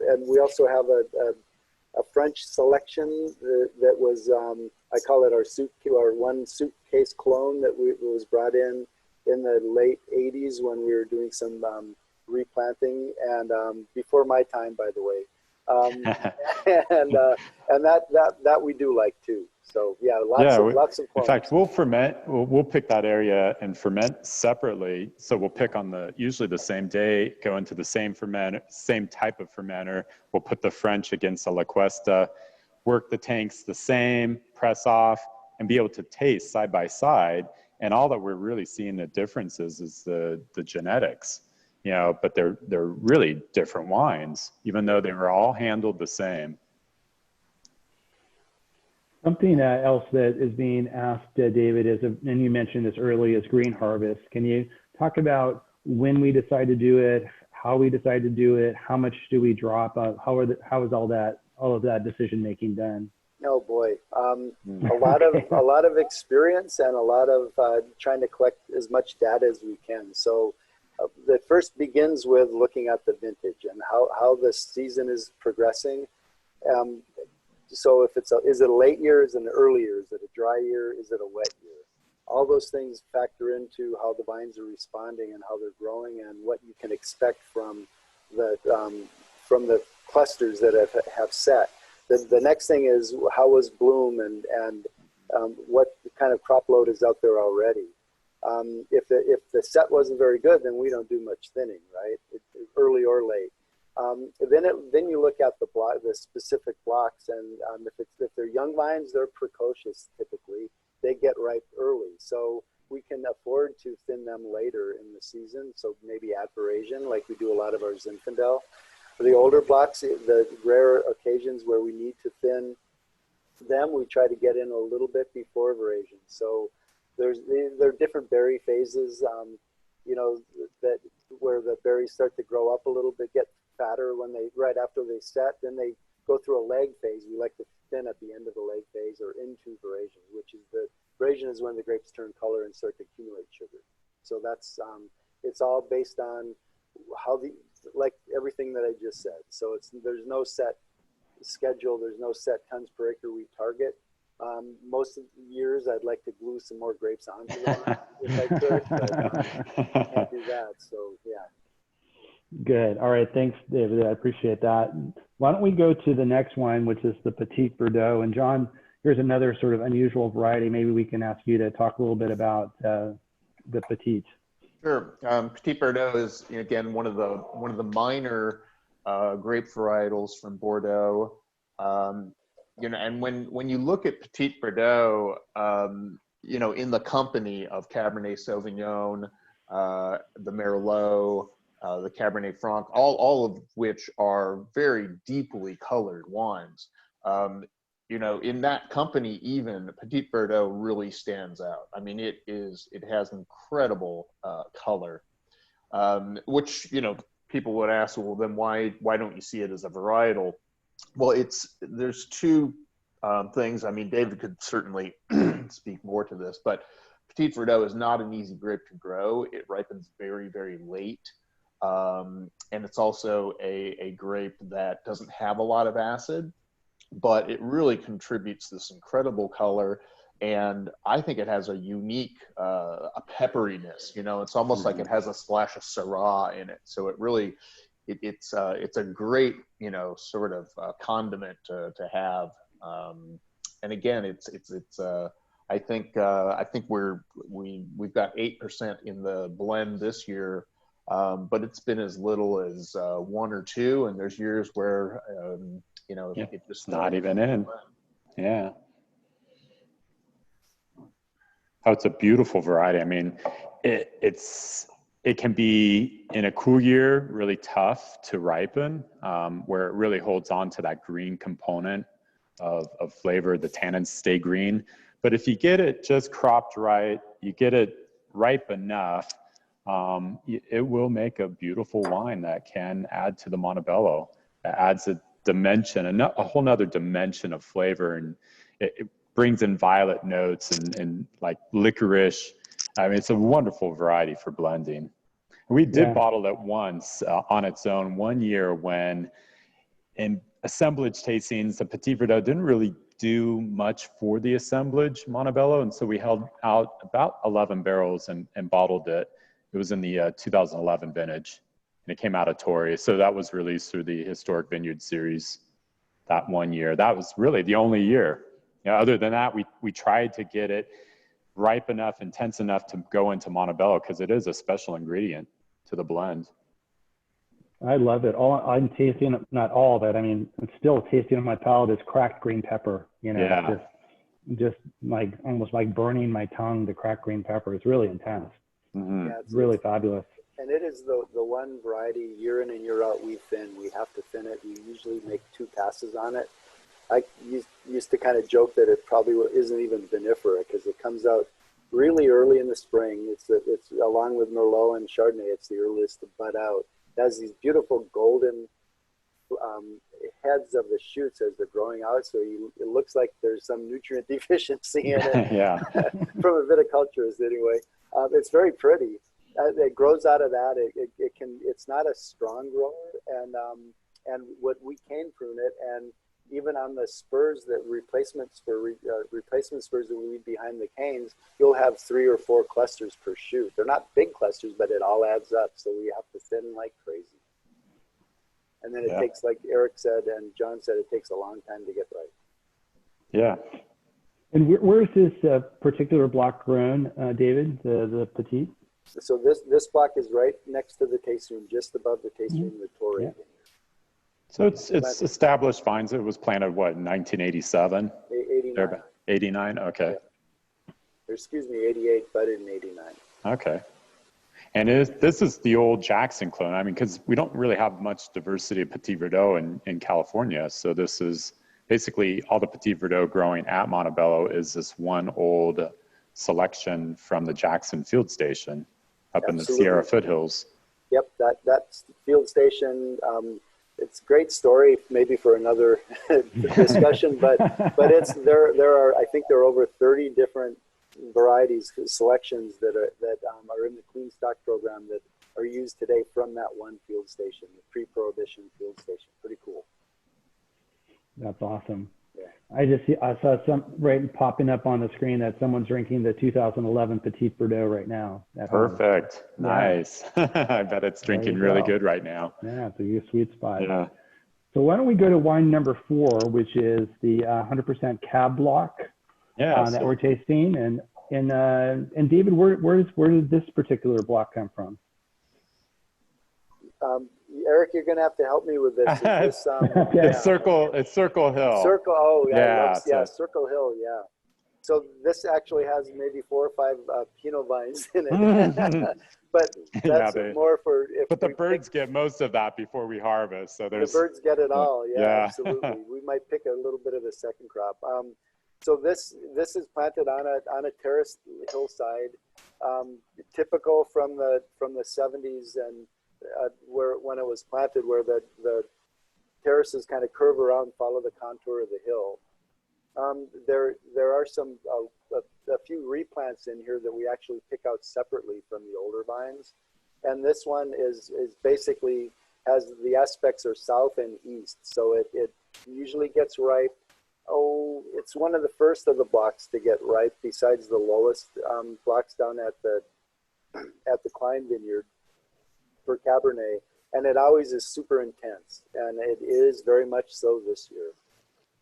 and we also have a French selection that was I call it our one suitcase clone that was brought in the late 80s when we were doing some replanting, and before my time, by the way. And that we do like too. So yeah, lots of clones. In fact, we'll ferment. We'll pick that area and ferment separately. So we'll pick on usually the same day, go into the same type of fermenter. We'll put the French against the La Cuesta, work the tanks the same, press off, and be able to taste side by side. And all that we're really seeing the differences is the genetics. But they're really different wines, even though they were all handled the same. Something else that is being asked, David, and you mentioned this early, is green harvest. Can you talk about when we decide to do it, how we decide to do it, how much do we drop, how is all of that decision making done? Oh boy, a lot of experience and a lot of trying to collect as much data as we can. So. That first begins with looking at the vintage and how the season is progressing. So if is it a late year, is it an early year, is it a dry year, is it a wet year? All those things factor into how the vines are responding and how they're growing and what you can expect from the clusters that have set. The next thing is how was bloom and what kind of crop load is out there already. If the set wasn't very good, then we don't do much thinning, right? Early or late. Then you look at the specific blocks, and if they're young vines, they're precocious typically. They get ripe early, so we can afford to thin them later in the season. So maybe at veraison, like we do a lot of our Zinfandel. For the older blocks, the rare occasions where we need to thin them, we try to get in a little bit before veraison. So there are different berry phases, that where the berries start to grow up a little bit, get fatter right after they set. Then they go through a leg phase. We like to thin at the end of the leg phase or into veraison, which is veraison is when the grapes turn color and start to accumulate sugar. So that's it's all based on like everything that I just said. So there's no set schedule. There's no set tons per acre we target. Most of the years, I'd like to glue some more grapes onto the vine if I could, but can't do that. So yeah. Good. All right. Thanks, David. I appreciate that. Why don't we go to the next wine, which is the Petit Verdot. And John, here's another sort of unusual variety. Maybe we can ask you to talk a little bit about the Petit. Sure. Petit Verdot is, again, one of the minor grape varietals from Bordeaux. And when you look at Petit Verdot, in the company of Cabernet Sauvignon, the Merlot, the Cabernet Franc, all of which are very deeply colored wines. In that company, even Petit Verdot really stands out. I mean, it has incredible color, which, people would ask, well, then why don't you see it as a varietal? Well, there's two things. I mean, David could certainly speak more to this, but Petit Verdot is not an easy grape to grow. It ripens very, very late. And it's also a grape that doesn't have a lot of acid, but it really contributes this incredible color. And I think it has a unique a pepperiness. It's almost like it has a splash of Syrah in it. So it really, it's a great, sort of condiment to have. And again, I think we've got 8% in the blend this year, but it's been as little as 1 or 2, and there's years where it just not even in. Yeah. Oh, it's a beautiful variety. I mean, it can be in a cool year really tough to ripen, where it really holds on to that green component of flavor. The tannins stay green. But if you get it just cropped right, you get it ripe enough, it will make a beautiful wine that can add to the Monte Bello. It adds a dimension, a whole nother dimension of flavor, and it brings in violet notes and like licorice. I mean, it's a wonderful variety for blending. We did bottle it once on its own one year when in assemblage tastings, the Petit Verdot didn't really do much for the assemblage Monte Bello, and so we held out about 11 barrels and bottled it. It was in the 2011 vintage, and it came out of Torrey. So that was released through the Historic Vineyard series that one year. That was really the only year. Other than that, we tried to get it ripe enough, intense enough to go into Monte Bello because it is a special ingredient to the blend. I love it. I'm tasting, not all of it. I mean, I'm still tasting on my palate is cracked green pepper. Just like almost like burning my tongue. The cracked green pepper is really intense. Mm-hmm. Yeah, it's really fabulous. And it is the one variety year in and year out we thin. We have to thin it. We usually make 2 passes on it. I used to kind of joke that it probably isn't even vinifera because it comes out really early in the spring. It's along with Merlot and Chardonnay, it's the earliest to bud out. It has these beautiful golden heads of the shoots as they're growing out, so it looks like there's some nutrient deficiency in it. Yeah. From a viticulturist anyway. It's very pretty. It grows out of that. It's not a strong grower, and what we cane prune it, and even on the spurs, that replacement spurs that we leave behind the canes, you'll have 3 or 4 clusters per shoot. They're not big clusters, but it all adds up. So we have to thin like crazy. And then it takes, like Eric said and John said, it takes a long time to get right. Yeah. And where is this particular block grown, David, the Petit? So this block is right next to the tasting room, just above the tasting room, the Torrey. Yeah. So it's established vines. It was planted, what, in 1987? 89. 89, okay. Yeah. Or excuse me, 88, but in 89. Okay. And this is the old Jackson clone. I mean, because we don't really have much diversity of Petit Verdot in California. So this is basically all the Petit Verdot growing at Monte Bello is this one old selection from the Jackson field station up in the Sierra foothills. Yep, that's the field station. It's a great story, maybe for another discussion, but there are I think there are over 30 different varieties, selections that are in the Clean Stock program that are used today from that one field station, the pre-prohibition field station. Pretty cool. That's awesome. Yeah. I saw some popping up on the screen that someone's drinking the 2011 Petit Verdot right now. Perfect. Nice. I bet it's drinking really good right now. Yeah, it's a sweet spot. Yeah. So why don't we go to wine number 4, which is the 100% cab block that we're tasting. And And David, where did this particular block come from? Eric, you're going to have to help me with this. Is this it's Circle Hill. Circle. Oh, yeah. Yeah, Circle Hill. Yeah. So this actually has maybe 4 or 5 Pinot vines in it, but that's more for. But the birds get most of that before we harvest. So the birds get it all. Yeah, absolutely. We might pick a little bit of the second crop. So this is planted on a terraced hillside, typical from the 70s and when it was planted, where the terraces kind of curve around, follow the contour of the hill. There are some a few replants in here that we actually pick out separately from the older vines, and this one is basically has the aspects are south and east, so it usually gets ripe. It's one of the first of the blocks to get ripe, besides the lowest blocks down at the Klein Vineyard for Cabernet, and it always is super intense, and it is very much so this year.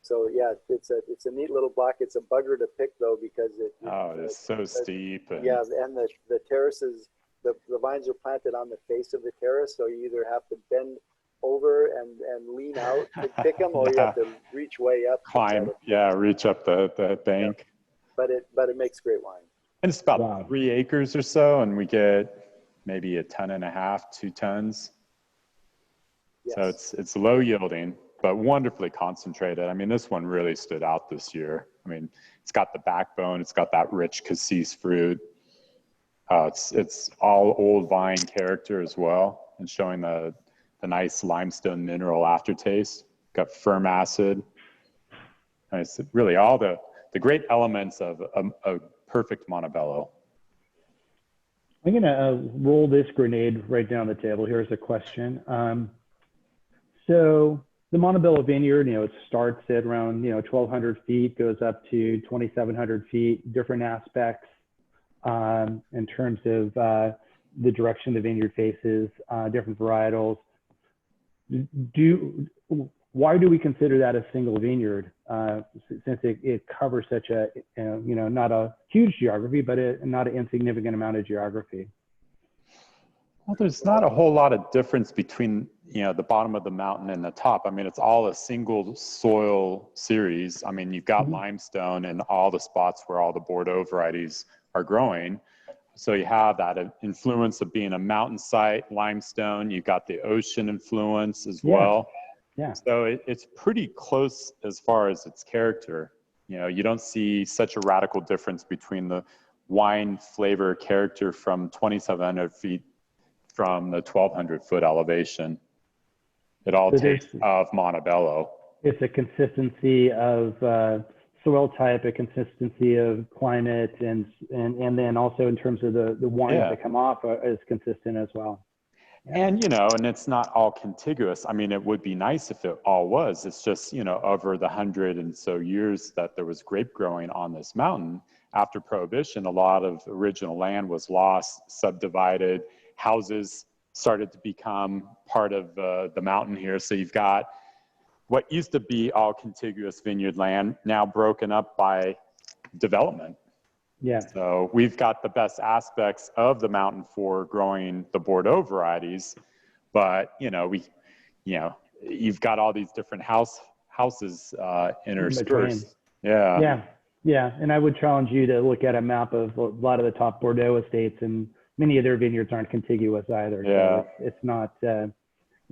So yeah, it's a neat little block. It's a bugger to pick though, because it's so steep. And the terraces, the vines are planted on the face of the terrace, so you either have to bend over and lean out to pick them, or you have to reach way up. Reach up the bank. Yeah. But it makes great wine. And it's about 3 acres or so, and we get maybe 1.5 tons, 2 tons. Yes. So it's low yielding, but wonderfully concentrated. I mean, this one really stood out this year. I mean, it's got the backbone, it's got that rich cassis fruit. It's all old vine character as well, and showing the nice limestone mineral aftertaste. Got firm acid. And it's really all the great elements of a perfect Monte Bello. I'm going to roll this grenade right down the table. Here's a question. So the Monte Bello Vineyard, it starts at around 1,200 feet, goes up to 2,700 feet, different aspects in terms of the direction the vineyard faces, different varietals. Why do we consider that a single vineyard, since it covers such a, not a huge geography, but not an insignificant amount of geography? Well, there's not a whole lot of difference between, the bottom of the mountain and the top. I mean, it's all a single soil series. I mean, you've got limestone in all the spots where all the Bordeaux varieties are growing. So you have that influence of being a mountain site, limestone. You've got the ocean influence as well. Yeah. So it's pretty close as far as its character. You don't see such a radical difference between the wine flavor character from 2,700 feet from the 1,200 foot elevation. It all tastes of Monte Bello. It's a consistency of soil type, a consistency of climate, and then also in terms of the wines that come off is consistent as well. And, and it's not all contiguous. I mean, it would be nice if it all was. It's just, over the 100 and so years that there was grape growing on this mountain, after Prohibition, a lot of original land was lost, subdivided, houses started to become part of the mountain here. So you've got what used to be all contiguous vineyard land now broken up by development. Yeah. So we've got the best aspects of the mountain for growing the Bordeaux varieties, but you've got all these different houses interspersed. Yeah. And I would challenge you to look at a map of a lot of the top Bordeaux estates, and many of their vineyards aren't contiguous either. Yeah. So it's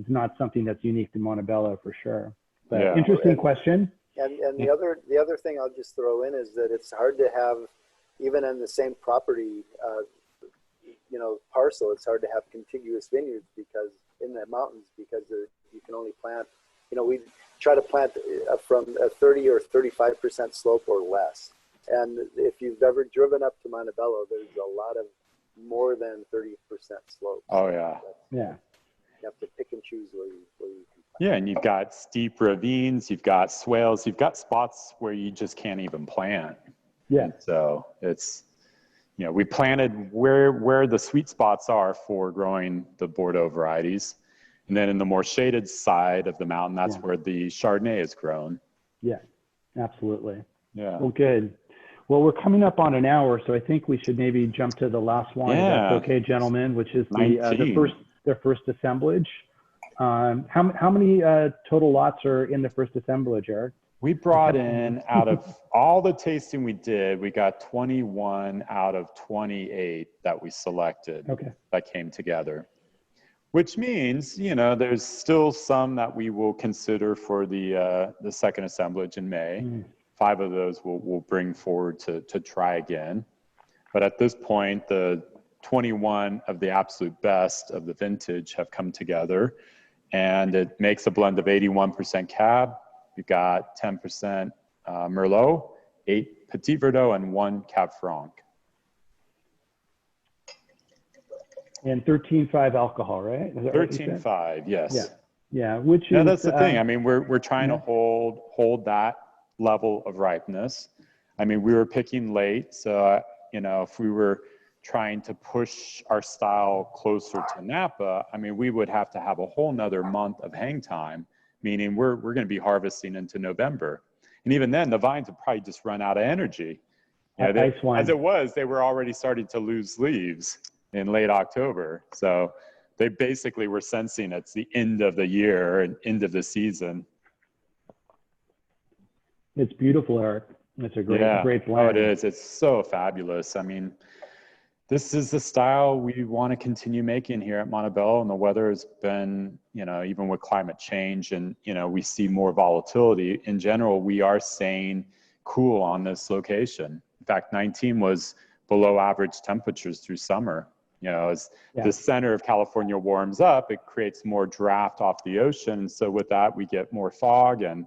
not something that's unique to Monte Bello for sure. But interesting question. And the other thing I'll just throw in is that it's hard to have, even in the same property, parcel, it's hard to have contiguous vineyards because in the mountains, because you can only plant, we try to plant from a 30 or 35% slope or less. And if you've ever driven up to Monte Bello, there's a lot of more than 30% slope. Oh yeah. Yeah. You have to pick and choose where you can plant. Yeah, and you've got steep ravines, you've got swales, you've got spots where you just can't even plant. Yeah. And so it's, we planted where the sweet spots are for growing the Bordeaux varieties. And then in the more shaded side of the mountain, that's where the Chardonnay is grown. Yeah, absolutely. Yeah. Well, good. Well, we're coming up on an hour, so I think we should maybe jump to the last wine, if Yeah. that's okay, gentlemen, which is the 19. first assemblage. How many total lots are in the first assemblage, Eric? We brought in, out of all the tasting we did, we got 21 out of 28 that we selected that came together. Which means, you know, there's still some that we will consider for the second assemblage in May. 5 of those we'll bring forward to try again. But at this point, the 21 of the absolute best of the vintage have come together, and it makes a blend of 81% Cab. You've got 10% Merlot, 8 Petit Verdot, and 1 Cab Franc. And 13.5 alcohol, right? 13.5, yes. Yeah, which is... Yeah, that's the thing. I mean, we're trying to hold that level of ripeness. I mean, we were picking late, so, you know, if we were trying to push our style closer to Napa, I mean, we would have to have a whole nother month of hang time, meaning we're going to be harvesting into November. And even then, the vines would probably just run out of energy. You know, as it was, they were already starting to lose leaves in late October. So they basically were sensing it's the end of the year and end of the season. It's beautiful, Eric. It's a great blend. Oh, it is. It's so fabulous. I mean, this is the style we want to continue making here at Monte Bello, and the weather has been, you know, even with climate change and, you know, we see more volatility. In general, we are staying cool on this location. In fact, 19 was below average temperatures through summer. You know, as the center of California warms up, it creates more draft off the ocean. So with that, we get more fog. And,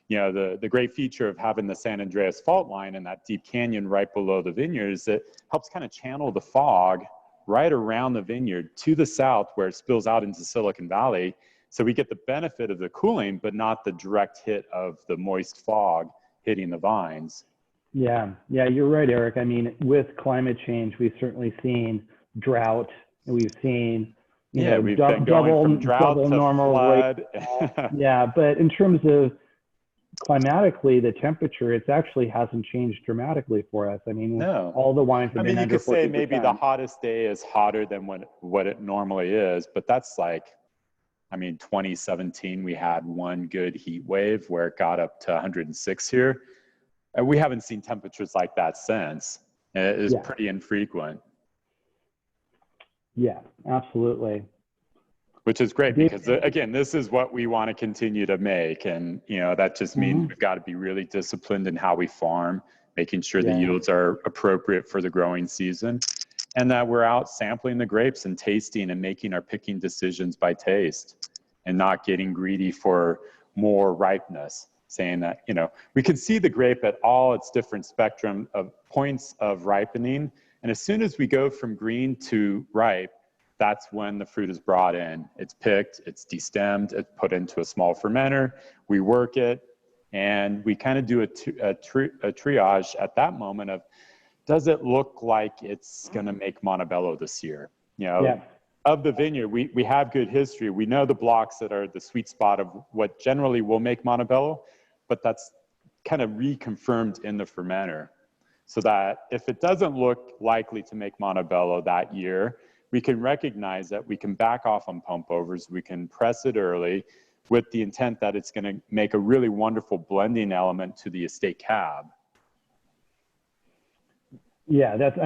you know, the great feature of having the San Andreas fault line and that deep canyon right below the vineyards, it helps kind of channel the fog right around the vineyard to the south where it spills out into Silicon Valley. So we get the benefit of the cooling, but not the direct hit of the moist fog hitting the vines. Yeah, you're right, Eric. I mean, with climate change, we've certainly seen drought, and we've seen we've been going from drought to normal flood. Yeah, but in terms of climatically, the temperature, it actually hasn't changed dramatically for us. I mean, all the wines have been under 40%. You could say maybe the hottest day is hotter than what it normally is, but that's like, I mean, 2017, we had one good heat wave where it got up to 106 here. And we haven't seen temperatures like that since. It is pretty infrequent. Yeah, absolutely. Which is great because, again, this is what we want to continue to make. And, you know, that just means we've got to be really disciplined in how we farm, making sure the yields are appropriate for the growing season, and that we're out sampling the grapes and tasting and making our picking decisions by taste and not getting greedy for more ripeness, saying that, you know, we can see the grape at all its different spectrum of points of ripening. And as soon as we go from green to ripe, that's when the fruit is brought in. It's picked, it's destemmed, it's put into a small fermenter, we work it, and we kind of do a triage at that moment of, does it look like it's going to make Monte Bello this year? You know, of the vineyard, we have good history. We know the blocks that are the sweet spot of what generally will make Monte Bello, but that's kind of reconfirmed in the fermenter. So that if it doesn't look likely to make Monte Bello that year, we can recognize that we can back off on pump overs, we can press it early with the intent that it's going to make a really wonderful blending element to the estate cab. Yeah, that's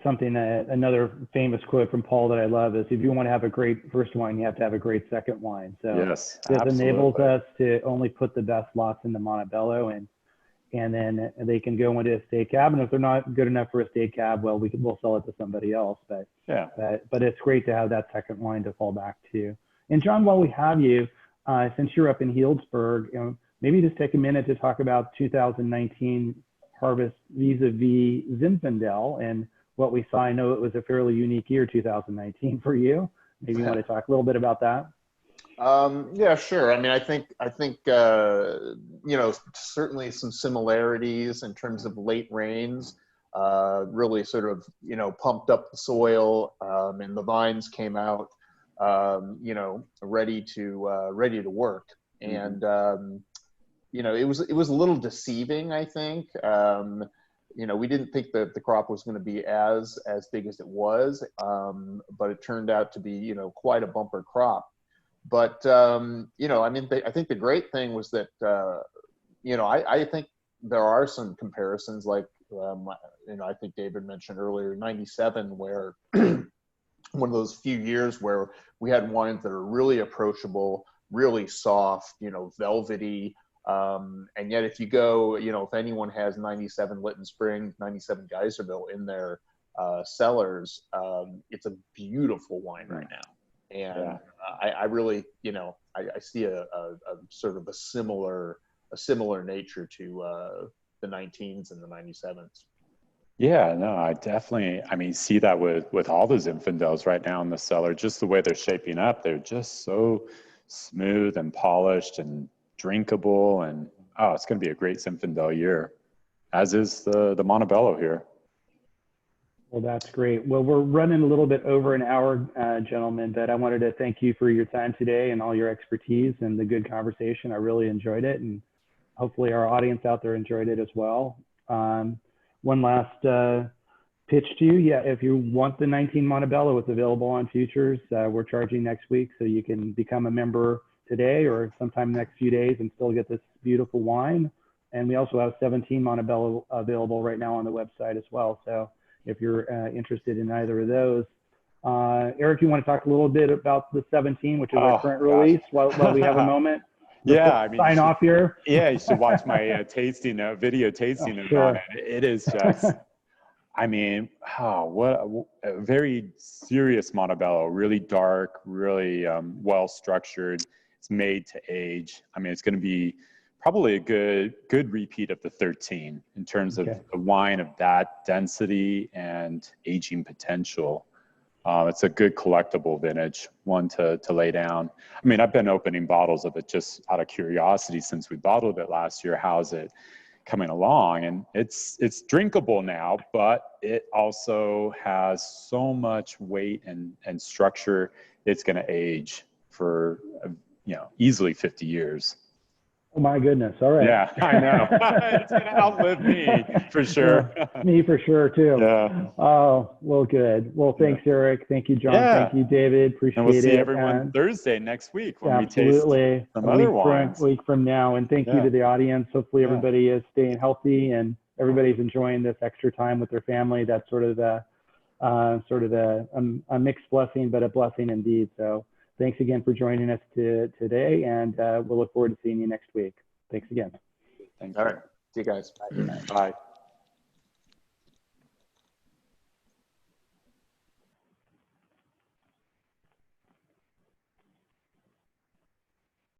something that another famous quote from Paul that I love is, if you want to have a great first wine, you have to have a great second wine. So yes, it enables us to only put the best lots in the Monte Bello, and then they can go into estate cab. And if they're not good enough for estate cab, well, we'll sell it to somebody else. But it's great to have that second wine to fall back to. And John, while we have you, since you're up in Healdsburg, you know, maybe just take a minute to talk about 2019 harvest vis-a-vis Zinfandel and what we saw. I know it was a fairly unique year, 2019 for you. Maybe you want to talk a little bit about that? Yeah, sure. I mean, I think you know, certainly some similarities in terms of late rains, really sort of, you know, pumped up the soil, and the vines came out, you know, ready to work. And you know, it was a little deceiving, I think. You know, we didn't think that the crop was going to be as big as it was, but it turned out to be, you know, quite a bumper crop. But you know, I mean, I think the great thing was that you know, I think there are some comparisons, like you know, I think David mentioned earlier, '97, where one of those few years where we had wines that are really approachable, really soft, you know, velvety. And yet if you go, you know, if anyone has '97 Lytton Spring, '97 Geyserville in their cellars, it's a beautiful wine right now. And I really, you know, I see a sort of a similar nature to the 19s and the '97s. Yeah, no, I mean, see that with all those Zinfandels right now in the cellar, just the way they're shaping up, they're just so smooth and polished and drinkable, and oh, it's going to be a great Zinfandel year, as is the Monte Bello here. Well, that's great. Well, we're running a little bit over an hour, gentlemen, but I wanted to thank you for your time today and all your expertise and the good conversation. I really enjoyed it, and hopefully our audience out there enjoyed it as well. One last pitch to you. Yeah, if you want the 19 Monte Bello, it's available on futures. We're charging next week, so you can become a member today or sometime next few days and still get this beautiful wine. And we also have 17 Monte Bello available right now on the website as well. So if you're interested in either of those. Eric, you want to talk a little bit about the 17, which is our current release, while we have a moment? Yeah, I mean, sign off here. Yeah, you should watch my tasting video tasting note on it. It is just, I mean, what a very serious Monte Bello, really dark, really well structured. It's made to age. I mean, it's going to be probably a good repeat of the 13 in terms of a wine of that density and aging potential. It's a good collectible vintage, one to lay down. I mean, I've been opening bottles of it just out of curiosity since we bottled it last year. How's it coming along? And it's drinkable now, but it also has so much weight and structure. It's going to age for, you know, easily 50 years. Oh my goodness. All right. Yeah, I know. It's going to outlive me for sure. Yeah, me for sure too. Yeah. Oh, well, good. Well, thanks, Eric. Thank you, John. Thank you, David. Appreciate it. And we'll see everyone Thursday next week when we taste some other wines. A week from now. And thank you to the audience. Hopefully everybody is staying healthy and everybody's enjoying this extra time with their family. That's sort of a mixed blessing, but a blessing indeed. So thanks again for joining us today, and we'll look forward to seeing you next week. Thanks again. Thanks. All right. See you guys. Bye.